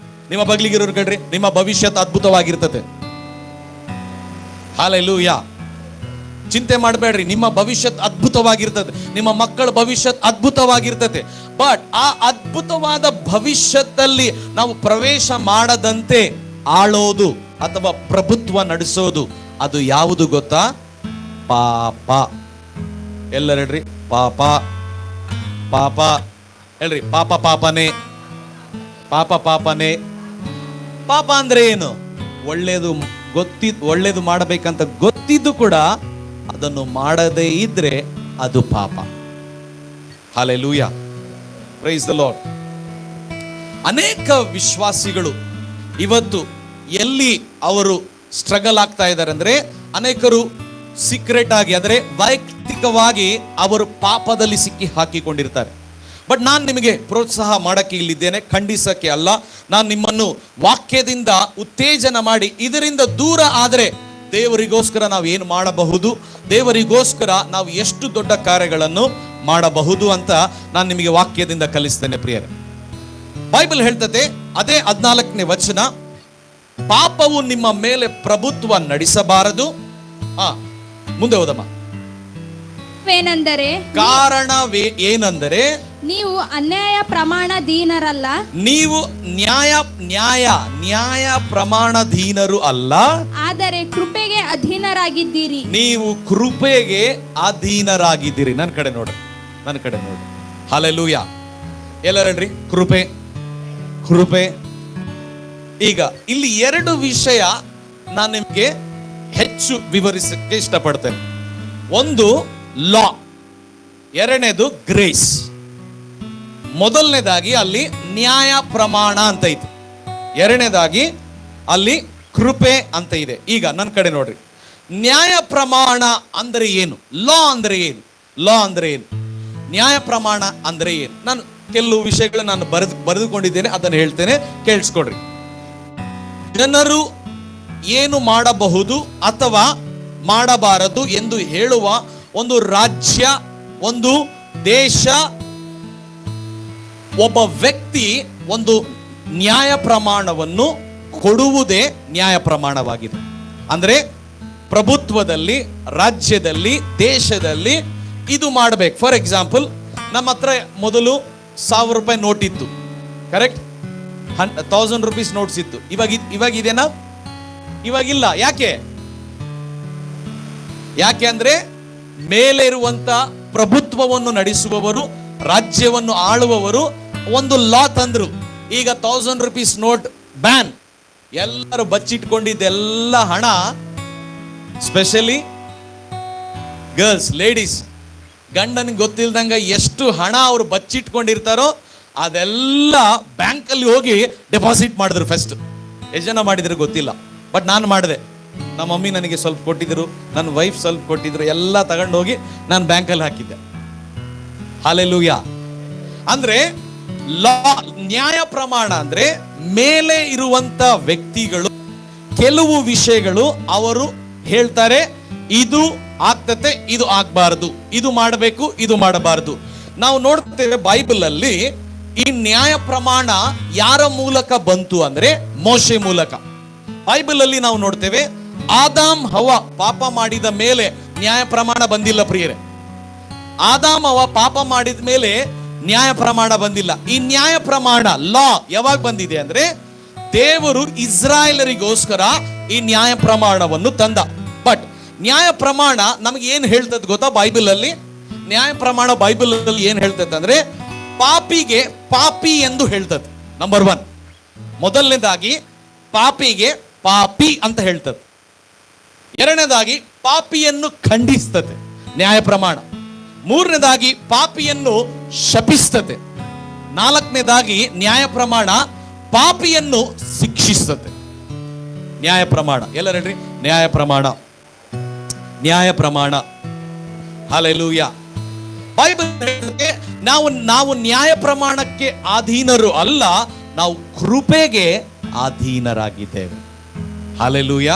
Speaker 1: ನಿಮ್ಮ ಬಗ್ಲಿಗಿರೋರು ಕಡ್ರಿ, ನಿಮ್ಮ ಭವಿಷ್ಯತ್ ಅದ್ಭುತವಾಗಿರ್ತದೆ. ಹಲ್ಲೆಲೂಯಾ. ಚಿಂತೆ ಮಾಡಬೇಡ್ರಿ, ನಿಮ್ಮ ಭವಿಷ್ಯತ್ ಅದ್ಭುತವಾಗಿರ್ತದೆ, ನಿಮ್ಮ ಮಕ್ಕಳ ಭವಿಷ್ಯತ್ ಅದ್ಭುತವಾಗಿರ್ತದೆ. ಬಟ್ ಆ ಅದ್ಭುತವಾದ ಭವಿಷ್ಯದಲ್ಲಿ ನಾವು ಪ್ರವೇಶ ಮಾಡದಂತೆ ಆಳೋದು ಅಥವಾ ಪ್ರಭುತ್ವ ನಡೆಸೋದು ಅದು ಯಾವುದು ಗೊತ್ತಾ? ಪಾಪ. ಎಲ್ಲರೂ ಹೇಳ್ರಿ ಪಾಪ. ಪಾಪ ಹೇಳ್ರಿ, ಪಾಪ ಪಾಪನೇ, ಪಾಪ ಪಾಪನೇ. ಪಾಪ ಅಂದ್ರೆ ಏನು? ಒಳ್ಳೇದು ಮಾಡಬೇಕಂತ ಗೊತ್ತಿದ್ದು ಕೂಡ ಅದನ್ನು ಮಾಡದೇ ಇದ್ರೆ ಅದು ಪಾಪ. Hallelujah, praise the lord. ಅನೇಕ ವಿಶ್ವಾಸಿಗಳು ಇವತ್ತು ಎಲ್ಲಿ ಅವರು ಸ್ಟ್ರಗಲ್ ಆಗ್ತಾ ಇದ್ದಾರೆ ಅಂದ್ರೆ, ಅನೇಕರು ಸೀಕ್ರೆಟ್ ಆಗಿ ಅಂದರೆ ವೈಯಕ್ತಿಕವಾಗಿ ಅವರು ಪಾಪದಲ್ಲಿ ಸಿಕ್ಕಿ ಹಾಕಿಕೊಂಡಿರ್ತಾರೆ. ಬಟ್ ನಾನು ನಿಮಗೆ ಪ್ರೋತ್ಸಾಹ ಮಾಡಕ್ಕೆ ಇಲ್ಲಿದ್ದೇನೆ, ಖಂಡಿಸಕ್ಕೆ ಅಲ್ಲ. ನಾನು ನಿಮ್ಮನ್ನು ವಾಕ್ಯದಿಂದ ಉತ್ತೇಜನ ಮಾಡಿ ಇದರಿಂದ ದೂರ ಆದರೆ ದೇವರಿಗೋಸ್ಕರ ನಾವು ಏನು ಮಾಡಬಹುದು, ದೇವರಿಗೋಸ್ಕರ ನಾವು ಎಷ್ಟು ದೊಡ್ಡ ಕಾರ್ಯಗಳನ್ನು ಮಾಡಬಹುದು ಅಂತ ನಾನು ನಿಮಗೆ ವಾಕ್ಯದಿಂದ ಕಲಿಸ್ತೇನೆ ಪ್ರಿಯರೇ. ಬೈಬಲ್ ಹೇಳ್ತದೆ, ಅದೇ 14ನೇ ವಚನ, ಪಾಪವು ನಿಮ್ಮ ಮೇಲೆ ಪ್ರಭುತ್ವ ನಡೆಸಬಾರದು. ಮುಂದೆ ಹೋದಮ್ಮ. ಕಾರಣವೇ ಏನೆಂದರೆ
Speaker 2: ನೀವು ಅನ್ಯಾಯ ಪ್ರಮಾಣಧೀನರಲ್ಲ,
Speaker 1: ನೀವು ನ್ಯಾಯ ಪ್ರಮಾಣಧೀನರು ಅಲ್ಲ,
Speaker 2: ಆದರೆ ಕೃಪೆಗೆ ಅಧೀನರಾಗಿದ್ದೀರಿ. ನೀವು
Speaker 1: ಕೃಪೆಗೆ ಅಧೀನರಾಗಿದ್ದೀರಿ. ನನ್ನ ಕಡೆ ನೋಡ್ರಿ, ನನ್ನ ಕಡೆ ನೋಡ್ರಿ. ಹಲ್ಲೆಲೂಯಾ. ಎಲ್ಲರೂ ಹೇಳ್ರಿ ಕೃಪೆ, ಕೃಪೆ. ಈಗ ಇಲ್ಲಿ ಎರಡು ವಿಷಯ ನಾನು ನಿಮಗೆ ಹೆಚ್ಚು ವಿವರಿಸಕ್ಕೆ ಇಷ್ಟಪಡ್ತೇನೆ. ಒಂದು ಲಾ, ಎರಡನೇದು ಗ್ರೇಸ್. ಮೊದಲನೇದಾಗಿ ಅಲ್ಲಿ ನ್ಯಾಯ ಪ್ರಮಾಣ ಅಂತ ಐತಿ, ಎರಡನೇದಾಗಿ ಅಲ್ಲಿ ಕೃಪೆ ಅಂತ ಇದೆ. ಈಗ ನನ್ನ ಕಡೆ ನೋಡ್ರಿ, ನ್ಯಾಯ ಪ್ರಮಾಣ ಅಂದ್ರೆ ಏನು? ಲಾ ಅಂದ್ರೆ ಏನು? ಲಾ ಅಂದ್ರೆ ಏನು? ನ್ಯಾಯ ಪ್ರಮಾಣ ಅಂದ್ರೆ ಏನು? ನಾನು ಕೆಲವು ವಿಷಯಗಳು ನಾನು ಬರೆದುಕೊಂಡಿದ್ದೇನೆ, ಅದನ್ನು ಹೇಳ್ತೇನೆ, ಕೇಳಿಸ್ಕೊಡ್ರಿ. ಜನರು ಏನು ಮಾಡಬಹುದು ಅಥವಾ ಮಾಡಬಾರದು ಎಂದು ಹೇಳುವ ಒಂದು ರಾಜ್ಯ, ಒಂದು ದೇಶ, ಒಬ್ಬ ವ್ಯಕ್ತಿ ಒಂದು ನ್ಯಾಯ ಪ್ರಮಾಣವನ್ನು ಕೊಡುವುದೇ ನ್ಯಾಯ ಪ್ರಮಾಣವಾಗಿದೆ. ಅಂದ್ರೆ ಪ್ರಭುತ್ವದಲ್ಲಿ, ರಾಜ್ಯದಲ್ಲಿ, ದೇಶದಲ್ಲಿ ಇದು ಮಾಡಬೇಕು. ಫಾರ್ ಎಕ್ಸಾಂಪಲ್, ನಮ್ಮ ಹತ್ರ ಮೊದಲು ₹1,000 ನೋಟ್ ಇತ್ತು, ಕರೆಕ್ಟ್? 1000 rupees ನೋಟ್ಸ್ ಇತ್ತು. ಇವಾಗ ಇದೇನಾ? ಇವಾಗಿಲ್ಲ. ಯಾಕೆ ಅಂದ್ರೆ ಮೇಲೆ ಇರುವಂತ ಪ್ರಭುತ್ವವನ್ನು ನಡೆಸುವವರು, ರಾಜ್ಯವನ್ನು ಆಳುವವರು ಒಂದು ಲಾ ತಂದ್ರು. ಈಗ 1000 rupees ನೋಟ್ ಬ್ಯಾನ್. ಎಲ್ಲರೂ ಬಚ್ಚಿಟ್ಕೊಂಡಿದ್ದೆಲ್ಲ ಹಣ, ಸ್ಪೆಷಲಿ ಗರ್ಲ್ಸ್, ಲೇಡೀಸ್, ಗಂಡನಿಗೆ ಗೊತ್ತಿಲ್ದಂಗ ಎಷ್ಟು ಹಣ ಅವರು ಬಚ್ಚಿಟ್ಕೊಂಡಿರ್ತಾರೋ ಅದೆಲ್ಲ ಬ್ಯಾಂಕಲ್ಲಿ ಹೋಗಿ ಡೆಪಾಸಿಟ್ ಮಾಡಿದ್ರು. ಫಸ್ಟ್ ಎಷ್ಟು ಜನ ಮಾಡಿದ್ರು ಗೊತ್ತಿಲ್ಲ, ಬಟ್ ನಾನು ಮಾಡಿದೆ. ನಮ್ಮ ಮಮ್ಮಿ ನನಗೆ ಸ್ವಲ್ಪ ಕೊಟ್ಟಿದ್ರು, ನನ್ನ ವೈಫ್ ಸ್ವಲ್ಪ ಕೊಟ್ಟಿದ್ರು, ಎಲ್ಲ ತಗೊಂಡು ಹೋಗಿ ನಾನು ಬ್ಯಾಂಕಲ್ಲಿ ಹಾಕಿದ್ದೆ. ಹಲ್ಲೆಲೂಯಾ. ಅಂದ್ರೆ ಲಾ, ನ್ಯಾಯ ಪ್ರಮಾಣ ಅಂದ್ರೆ ಮೇಲೆ ಇರುವಂತ ವ್ಯಕ್ತಿಗಳು ಕೆಲವು ವಿಷಯಗಳು ಅವರು ಹೇಳ್ತಾರೆ, ಇದು ಆಗ್ತತೆ, ಇದು ಆಗ್ಬಾರ್ದು, ಇದು ಮಾಡಬೇಕು, ಇದು ಮಾಡಬಾರದು. ನಾವು ನೋಡ್ತೇವೆ ಬೈಬಲ್ ಅಲ್ಲಿ ಈ ನ್ಯಾಯ ಪ್ರಮಾಣ ಯಾರ ಮೂಲಕ ಬಂತು ಅಂದ್ರೆ ಮೋಶೆ ಮೂಲಕ. ಬೈಬಲ್ ಅಲ್ಲಿ ನಾವು ನೋಡ್ತೇವೆ ಆದಾಮ್ ಹವ್ವ ಪಾಪ ಮಾಡಿದ ಮೇಲೆ ನ್ಯಾಯ ಪ್ರಮಾಣ ಬಂದಿಲ್ಲ ಪ್ರಿಯರೇ. ಆದಾಮ್ ಹವ್ವ ಪಾಪ ಮಾಡಿದ ಮೇಲೆ ನ್ಯಾಯ ಪ್ರಮಾಣ ಬಂದಿಲ್ಲ. ಈ ನ್ಯಾಯ ಪ್ರಮಾಣ, ಲಾ ಯಾವಾಗ ಬಂದಿದೆ ಅಂದ್ರೆ ದೇವರು ಇಸ್ರಾಯೇಲರಿಗೋಸ್ಕರ ಈ ನ್ಯಾಯ ಪ್ರಮಾಣವನ್ನು ತಂದ. ಬಟ್ ನ್ಯಾಯ ಪ್ರಮಾಣ ನಮಗೆ ಏನ್ ಹೇಳ್ತದೆ ಗೊತ್ತಾ? ಬೈಬಲ್ ಅಲ್ಲಿ ನ್ಯಾಯ ಪ್ರಮಾಣ ಬೈಬಲ್ ಅಲ್ಲಿ ಏನ್ ಹೇಳ್ತದೆ ಅಂದ್ರೆ ಪಾಪಿಗೆ ಪಾಪಿ ಎಂದು ಹೇಳ್ತದೆ. ನಂಬರ್ 1, ಮೊದಲನೇದಾಗಿ ಪಾಪಿಗೆ ಪಾಪಿ ಅಂತ ಹೇಳ್ತದೆ. ಎರಡನೇದಾಗಿ ಪಾಪಿಯನ್ನು ಖಂಡಿಸ್ತದೆ ನ್ಯಾಯ ಪ್ರಮಾಣ. ಮೂರನೇದಾಗಿ ಪಾಪಿಯನ್ನು ಶಪಿಸ್ತದೆ. ನಾಲ್ಕನೇದಾಗಿ ನ್ಯಾಯ ಪ್ರಮಾಣ ಪಾಪಿಯನ್ನು ಶಿಕ್ಷಿಸ್ತದೆ. ನ್ಯಾಯ ಪ್ರಮಾಣ ಎಲ್ಲರೂ ಹೇಳ್ರಿ, ನ್ಯಾಯ ಪ್ರಮಾಣ, ನ್ಯಾಯ ಪ್ರಮಾಣ. ಹಲ್ಲೆಲೂಯಾ. ಬೈಬಲ್ ಹೇಳುತ್ತೆ ನಾವು ನ್ಯಾಯ ಪ್ರಮಾಣಕ್ಕೆ ಅಧೀನರು ಅಲ್ಲ, ನಾವು ಕೃಪೆಗೆ ಅಧೀನರಾಗಿದ್ದೇವೆ. ಹಲ್ಲೆಲೂಯಾ.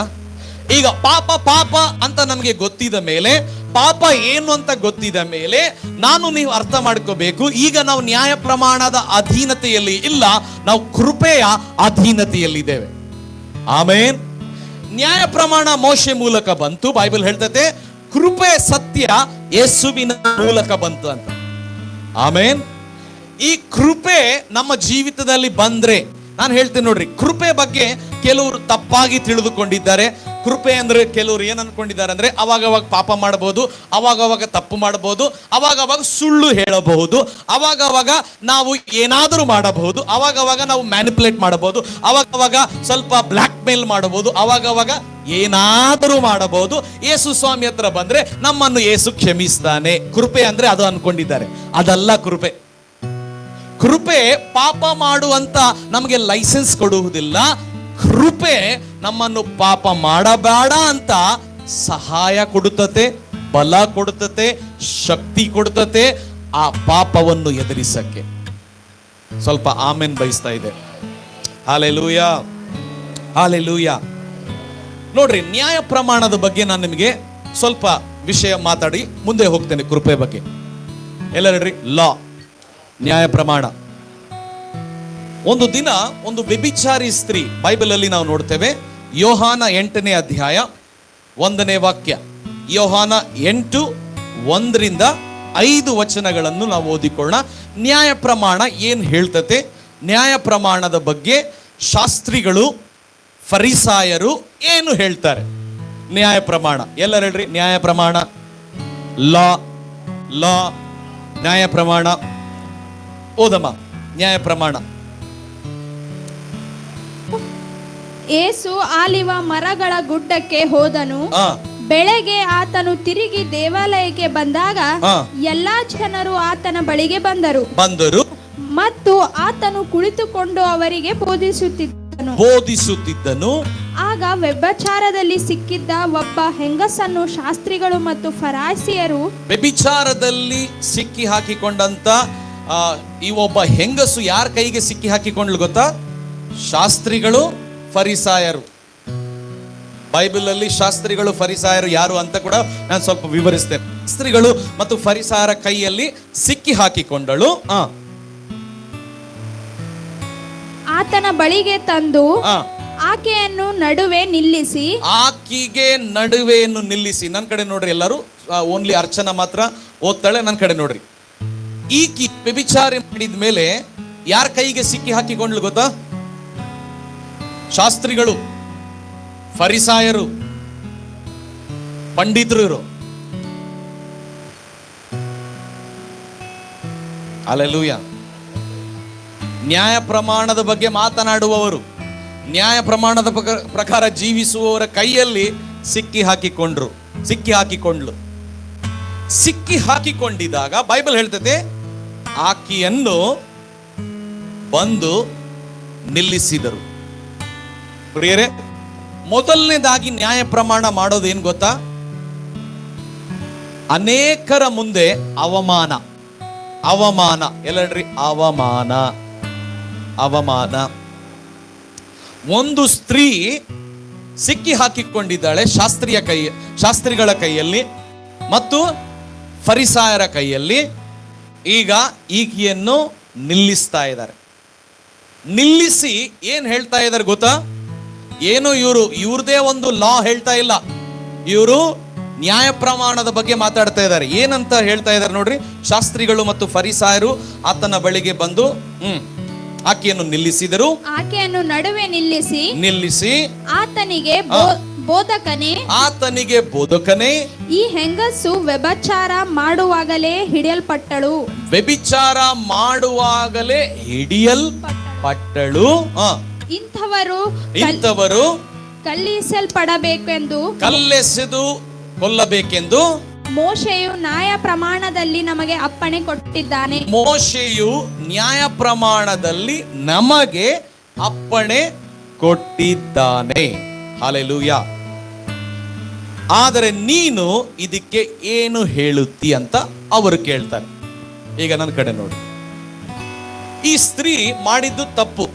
Speaker 1: ಈಗ ಪಾಪ ಅಂತ ನಮಗೆ ಗೊತ್ತಿದ ಮೇಲೆ, ಪಾಪ ಏನು ಅಂತ ಗೊತ್ತಿದ ಮೇಲೆ ನೀವು ಅರ್ಥ ಮಾಡ್ಕೋಬೇಕು, ಈಗ ನಾವು ನ್ಯಾಯ ಪ್ರಮಾಣದ ಅಧೀನತೆಯಲ್ಲಿ ಇಲ್ಲ, ನಾವು ಕೃಪೆಯ ಅಧೀನತೆಯಲ್ಲಿದ್ದೇವೆ. ಆಮೇನ್. ನ್ಯಾಯ ಪ್ರಮಾಣ ಮೋಶೆ ಮೂಲಕ ಬಂತು, ಬೈಬಲ್ ಹೇಳ್ತದೆ. ಕೃಪೆ ಸತ್ಯ ಯೇಸುವಿನ ಮೂಲಕ ಬಂತು ಅಂತ. ಆಮೇನ್. ಈ ಕೃಪೆ ನಮ್ಮ ಜೀವಿತದಲ್ಲಿ ಬಂದ್ರೆ, ನಾನು ಹೇಳ್ತೇನೆ ನೋಡ್ರಿ, ಕೃಪೆ ಬಗ್ಗೆ ಕೆಲವರು ತಪ್ಪಾಗಿ ತಿಳಿದುಕೊಂಡಿದ್ದಾರೆ. ಕೃಪೆ ಅಂದ್ರೆ ಕೆಲವರು ಏನ್ ಅನ್ಕೊಂಡಿದ್ದಾರೆ ಅಂದ್ರೆ ಅವಾಗವಾಗ ಪಾಪ ಮಾಡಬಹುದು, ಅವಾಗವಾಗ ತಪ್ಪು ಮಾಡಬಹುದು, ಅವಾಗವಾಗ ಸುಳ್ಳು ಹೇಳಬಹುದು, ಅವಾಗವಾಗ ನಾವು ಏನಾದರೂ ಮಾಡಬಹುದು, ಅವಾಗವಾಗ ನಾವು ಮ್ಯಾನಿಪುಲೇಟ್ ಮಾಡಬಹುದು, ಅವಾಗವಾಗ ಸ್ವಲ್ಪ ಬ್ಲ್ಯಾಕ್ ಮೇಲ್ ಮಾಡಬಹುದು, ಅವಾಗವಾಗ ಏನಾದರೂ ಮಾಡಬಹುದು. ಯೇಸು ಸ್ವಾಮಿ ಹತ್ರ ಬಂದ್ರೆ ನಮ್ಮನ್ನು ಯೇಸು ಕ್ಷಮಿಸ್ತಾನೆ. ಕೃಪೆ ಅಂದ್ರೆ ಅದು ಅನ್ಕೊಂಡಿದ್ದಾರೆ. ಅದಲ್ಲ ಕೃಪೆ. ಕೃಪೆ ಪಾಪ ಮಾಡುವಂತ ನಮಗೆ ಲೈಸೆನ್ಸ್ ಕೊಡುವುದಿಲ್ಲ. ಕೃಪೆ ನಮ್ಮನ್ನು ಪಾಪ ಮಾಡಬೇಡ ಅಂತ ಸಹಾಯ ಕೊಡುತ್ತದೆ, ಬಲ ಕೊಡುತ್ತದೆ, ಶಕ್ತಿ ಕೊಡುತ್ತದೆ ಆ ಪಾಪವನ್ನು ಎದುರಿಸಕ್ಕೆ. ಸ್ವಲ್ಪ ಆಮೇನ್ ಬಯಸ್ತಾ ಇದೆ. Hallelujah, hallelujah. ನೋಡ್ರಿ, ನ್ಯಾಯ ಪ್ರಮಾಣದ ಬಗ್ಗೆ ನಾನು ನಿಮಗೆ ಸ್ವಲ್ಪ ವಿಷಯ ಮಾತಾಡಿ ಮುಂದೆ ಹೋಗ್ತೇನೆ. ಕೃಪೆ ಬಗ್ಗೆ ಎಲ್ಲ ಹೇಳ್ರಿ. ಲಾ, ನ್ಯಾಯ ಪ್ರಮಾಣ. ಒಂದು ದಿನ ಒಂದು ವ್ಯಭಿಚಾರಿ ಸ್ತ್ರೀ, ಬೈಬಲ್ ಅಲ್ಲಿ ನಾವು ನೋಡ್ತೇವೆ, ಯೋಹಾನ 8ನೇ ಅಧ್ಯಾಯ 1ನೇ ವಾಕ್ಯ. ಯೋಹಾನ 8, 1-5 ವಚನಗಳನ್ನು ನಾವು ಓದಿಕೊಳ್ಳೋಣ. ನ್ಯಾಯ ಪ್ರಮಾಣ ಏನ್ ಹೇಳ್ತತೆ, ನ್ಯಾಯ ಪ್ರಮಾಣದ ಬಗ್ಗೆ ಶಾಸ್ತ್ರಿಗಳು, ಫರಿಸಾಯರು ಏನು ಹೇಳ್ತಾರೆ. ನ್ಯಾಯ ಪ್ರಮಾಣ ಎಲ್ಲರೂ ಹೇಳ್ರಿ. ನ್ಯಾಯ ಪ್ರಮಾಣ, ಲಾ, ಲಾ, ನ್ಯಾಯ ಪ್ರಮಾಣ. ಓದಮ್ಮ, ನ್ಯಾಯ ಪ್ರಮಾಣ.
Speaker 2: ಯೇಸು ಆಲಿವ ಮರಗಳ ಗುಡ್ಡಕ್ಕೆ ಹೋದನು. ಬೆಳಗ್ಗೆ ಆತನು ತಿರುಗಿ ದೇವಾಲಯಕ್ಕೆ ಬಂದಾಗ ಎಲ್ಲಾ ಜನರು ಆತನ ಬಳಿಗೆ ಬಂದರು ಮತ್ತು ಆತನು ಕುಳಿತುಕೊಂಡು ಅವರಿಗೆ ಬೋಧಿಸುತ್ತಿದ್ದನು. ಆಗ ವ್ಯಭಿಚಾರದಲ್ಲಿ ಸಿಕ್ಕಿದ್ದ ಒಬ್ಬ ಹೆಂಗಸನ್ನು ಶಾಸ್ತ್ರಿಗಳು ಮತ್ತು ಫರಿಸಾಯರು,
Speaker 1: ವ್ಯಭಿಚಾರದಲ್ಲಿ ಸಿಕ್ಕಿ ಹಾಕಿಕೊಂಡಂತ ಈ ಒಬ್ಬ ಹೆಂಗಸು ಯಾರ ಕೈಗೆ ಸಿಕ್ಕಿ ಹಾಕಿಕೊಂಡ್ಲು ಗೊತ್ತಾ? ಶಾಸ್ತ್ರಿಗಳು, ಫರಿಸಾಯರು. ಬೈಬಲ್ ಅಲ್ಲಿ ಶಾಸ್ತ್ರಿಗಳು, ಫರಿಸಾಯರು ಯಾರು ಅಂತ ಕೂಡ ನಾನು ಸ್ವಲ್ಪ ವಿವರಿಸ್ತೇನೆ. ಶಾಸ್ತ್ರಿಗಳು ಮತ್ತು ಫರಿಸಾಯರ ಕೈಯಲ್ಲಿ ಸಿಕ್ಕಿ ಹಾಕಿಕೊಂಡಳು.
Speaker 2: ಆತನ ಬಳಿಗೆ ತಂದು ಆಕೆಯನ್ನು ನಡುವೆ ನಿಲ್ಲಿಸಿ,
Speaker 1: ಆಕೆಗೆ ನಡುವೆಯನ್ನು ನಿಲ್ಲಿಸಿ. ನನ್ನ ಕಡೆ ನೋಡ್ರಿ ಎಲ್ಲರೂ, ಓನ್ಲಿ ಅರ್ಚನಾ ಮಾತ್ರ ಓದ್ತಾಳೆ. ನನ್ನ ಕಡೆ ನೋಡ್ರಿ. ಈಕಿ ವ್ಯಭಿಚಾರ ಮಾಡಿದ ಮೇಲೆ ಯಾರ ಕೈಗೆ ಸಿಕ್ಕಿ ಹಾಕಿಕೊಂಡ್ಲು ಗೊತ್ತಾ? ಶಾಸ್ತ್ರಿಗಳು, ಫರಿಸಾಯರು, ಪಂಡಿತರು ಇರು. ಹಲ್ಲೆಲೂಯಾ. ನ್ಯಾಯ ಪ್ರಮಾಣದ ಬಗ್ಗೆ ಮಾತನಾಡುವವರು, ನ್ಯಾಯ ಪ್ರಮಾಣದ ಪ್ರಕಾರ ಜೀವಿಸುವವರ ಕೈಯಲ್ಲಿ ಸಿಕ್ಕಿ ಹಾಕಿಕೊಂಡ್ಲು. ಸಿಕ್ಕಿ ಹಾಕಿಕೊಂಡಿದ್ದಾಗ ಬೈಬಲ್ ಹೇಳ್ತದೆ, ಆಕೆಯನ್ನು ಬಂದು ನಿಲ್ಲಿಸಿದರು. ಪ್ರಿಯರೇ, ಮೊದಲನೇದಾಗಿ ನ್ಯಾಯ ಪ್ರಮಾಣ ಮಾಡೋದು ಏನ್ ಗೊತ್ತಾ? ಅನೇಕರ ಮುಂದೆ ಅವಮಾನ. ಎಲ್ಲಡ್ರಿ, ಅವಮಾನ. ಒಂದು ಸ್ತ್ರೀ ಸಿಕ್ಕಿ ಹಾಕಿಕೊಂಡಿದ್ದಾಳೆ ಶಾಸ್ತ್ರಿಗಳ ಕೈಯಲ್ಲಿ ಮತ್ತು ಫರಿಸಾಯರ ಕೈಯಲ್ಲಿ. ಈಗ ಈಕೆಯನ್ನು ನಿಲ್ಲಿಸ್ತಾ ಇದ್ದಾರೆ. ನಿಲ್ಲಿಸಿ ಏನ್ ಹೇಳ್ತಾ ಇದ್ದಾರೆ ಗೊತ್ತಾ? ಏನು ಇವ್ರದೇ ಒಂದು ಲಾ ಹೇಳ್ತಾ ಇಲ್ಲ, ಇವರು ನ್ಯಾಯ ಪ್ರಮಾಣದ ಬಗ್ಗೆ ಮಾತಾಡ್ತಾ ಇದ್ದಾರೆ. ಏನಂತ ಹೇಳ್ತಾ ಇದ್ದಾರೆ ನೋಡ್ರಿ. ಶಾಸ್ತ್ರಿಗಳು ಮತ್ತು ಫರಿಸಾಯರು ಆತನ ಬಳಿಗೆ ಬಂದು ಆಕೆಯನ್ನು ನಿಲ್ಲಿಸಿದರು.
Speaker 2: ಆಕೆಯನ್ನು ನಡುವೆ ನಿಲ್ಲಿಸಿ ಆತನಿಗೆ
Speaker 1: ಬೋಧಕನೇ,
Speaker 2: ಈ ಹೆಂಗಸು ವ್ಯಭಿಚಾರ ಮಾಡುವಾಗಲೇ ಹಿಡಿಯಲ್ಪಟ್ಟಳು. ಇಂಥವರು
Speaker 1: ಕಲ್ಲೆಸೆದು ಕೊಲ್ಲಬೇಕೆಂದು
Speaker 2: ಮೋಶೆಯು ನ್ಯಾಯ ಪ್ರಮಾಣದಲ್ಲಿ ನಮಗೆ ಅಪ್ಪಣೆ ಕೊಟ್ಟಿದ್ದಾನೆ.
Speaker 1: ಮೋಶೆಯು ನ್ಯಾಯ ಪ್ರಮಾಣದಲ್ಲಿ ನಮಗೆ ಅಪ್ಪಣೆ ಕೊಟ್ಟಿದ್ದಾನೆ. ಹಲ್ಲೆಲೂಯಾ. ಆದರೆ ನೀನು ಇದಕ್ಕೆ ಏನು ಹೇಳುತ್ತಿ ಅಂತ ಅವರು ಕೇಳ್ತಾರೆ. ಈಗ ನನ್ನ ಕಡೆ ನೋಡಿ. ಈ ಸ್ತ್ರೀ ಮಾಡಿದ್ದು ತಪ್ಪು.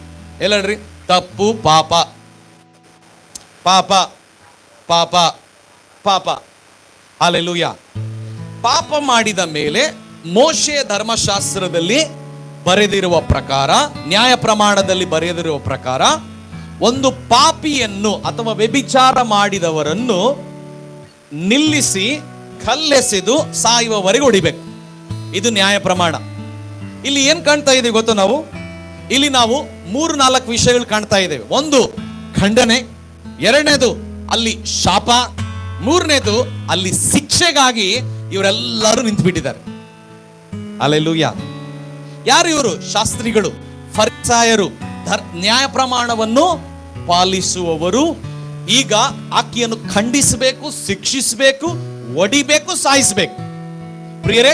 Speaker 1: ಎಲ್ಲಡ್ರಿ, ತಪ್ಪು, ಪಾಪ. ಹಲ್ಲೆಲೂಯಾ. ಪಾಪ ಮಾಡಿದ ಮೇಲೆ ಮೋಶೆಯ ಧರ್ಮಶಾಸ್ತ್ರದಲ್ಲಿ ಬರೆದಿರುವ ಪ್ರಕಾರ, ನ್ಯಾಯ ಪ್ರಮಾಣದಲ್ಲಿ ಬರೆದಿರುವ ಪ್ರಕಾರ, ಒಂದು ಪಾಪಿಯನ್ನು ಅಥವಾ ವ್ಯಭಿಚಾರ ಮಾಡಿದವರನ್ನು ನಿಲ್ಲಿಸಿ ಕಲ್ಲೆಸೆದು ಸಾಯುವವರೆಗೆ ಹೊಡಿಬೇಕು. ಇದು ನ್ಯಾಯ ಪ್ರಮಾಣ. ಇಲ್ಲಿ ಏನ್ ಕಾಣ್ತಾ ಇದೀವಿ ಗೊತ್ತಾ? ಇಲ್ಲಿ ನಾವು 3-4 ವಿಷಯಗಳು ಕಾಣ್ತಾ ಇದ್ದೇವೆ. ಒಂದು, ಖಂಡನೆ. ಎರಡನೇದು, ಅಲ್ಲಿ ಶಾಪ. ಮೂರನೇದು, ಅಲ್ಲಿ ಶಿಕ್ಷೆಗಾಗಿ ಇವರೆಲ್ಲರೂ ನಿಂತುಬಿಟ್ಟಿದ್ದಾರೆ. ಹಲ್ಲೆಲೂಯಾ. ಯಾರು ಇವರು? ಶಾಸ್ತ್ರಿಗಳು, ಫರಿಸಾಯರು, ನ್ಯಾಯ ಪ್ರಮಾಣವನ್ನು ಪಾಲಿಸುವವರು. ಈಗ ಆಕೆಯನ್ನು ಖಂಡಿಸಬೇಕು, ಶಿಕ್ಷಿಸಬೇಕು, ಒಡಿಬೇಕು, ಸಾಯಿಸಬೇಕು. ಪ್ರಿಯರೇ,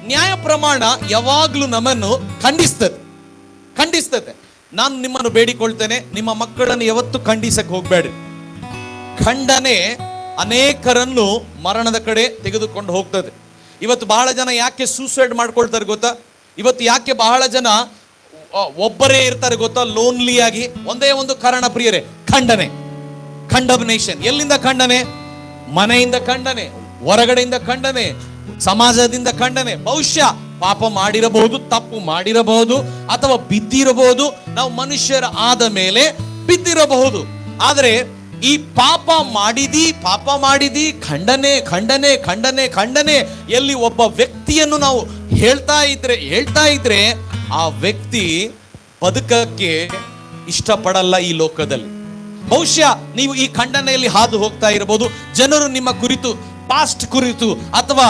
Speaker 1: ನ್ಯಾಯ ಪ್ರಮಾಣ ಯಾವಾಗ್ಲೂ ನಮ್ಮನ್ನು ಖಂಡಿಸ್ತದೆ. ನಾನು ನಿಮ್ಮನ್ನು ಬೇಡಿಕೊಳ್ತೇನೆ, ನಿಮ್ಮ ಮಕ್ಕಳನ್ನು ಯಾವತ್ತು ಖಂಡಿಸಕ್ಕೆ ಹೋಗ್ಬೇಡ್ರಿ. ಖಂಡನೆ ಅನೇಕರನ್ನು ಮರಣದ ಕಡೆ ತೆಗೆದುಕೊಂಡು ಹೋಗ್ತದೆ. ಇವತ್ತು ಬಹಳ ಜನ ಯಾಕೆ ಸೂಸೈಡ್ ಮಾಡ್ಕೊಳ್ತಾರೆ ಗೊತ್ತಾ? ಇವತ್ತು ಯಾಕೆ ಬಹಳ ಜನ ಒಬ್ಬರೇ ಇರ್ತಾರೆ ಗೊತ್ತಾ? ಲೋನ್ಲಿಯಾಗಿ. ಒಂದೇ ಒಂದು ಕಾರಣ ಪ್ರಿಯರೇ, ಕಂಡಮ್ನೇಷನ್. ಎಲ್ಲಿಂದ ಖಂಡನೆ? ಮನೆಯಿಂದ ಖಂಡನೆ, ಹೊರಗಡೆಯಿಂದ ಖಂಡನೆ, ಸಮಾಜದಿಂದ ಖಂಡನೆ. ಬಹುಶಃ ಪಾಪ ಮಾಡಿರಬಹುದು, ತಪ್ಪು ಮಾಡಿರಬಹುದು, ಅಥವಾ ಬಿದ್ದಿರಬಹುದು. ನಾವು ಮನುಷ್ಯರ ಆದ ಮೇಲೆ ಬಿದ್ದಿರಬಹುದು. ಆದರೆ ಈ ಪಾಪ ಮಾಡಿದಿ ಖಂಡನೆ ಎಲ್ಲಿ ಒಬ್ಬ ವ್ಯಕ್ತಿಯನ್ನು ನಾವು ಹೇಳ್ತಾ ಇದ್ರೆ ಆ ವ್ಯಕ್ತಿ ಬದುಕಕ್ಕೆ ಇಷ್ಟಪಡಲ್ಲ ಈ ಲೋಕದಲ್ಲಿ. ಬಹುಶಃ ನೀವು ಈ ಖಂಡನೆಯಲ್ಲಿ ಹಾದು ಹೋಗ್ತಾ ಇರಬಹುದು. ಜನರು ನಿಮ್ಮ ಕುರಿತು, ಪಾಸ್ಟ್ ಕುರಿತು, ಅಥವಾ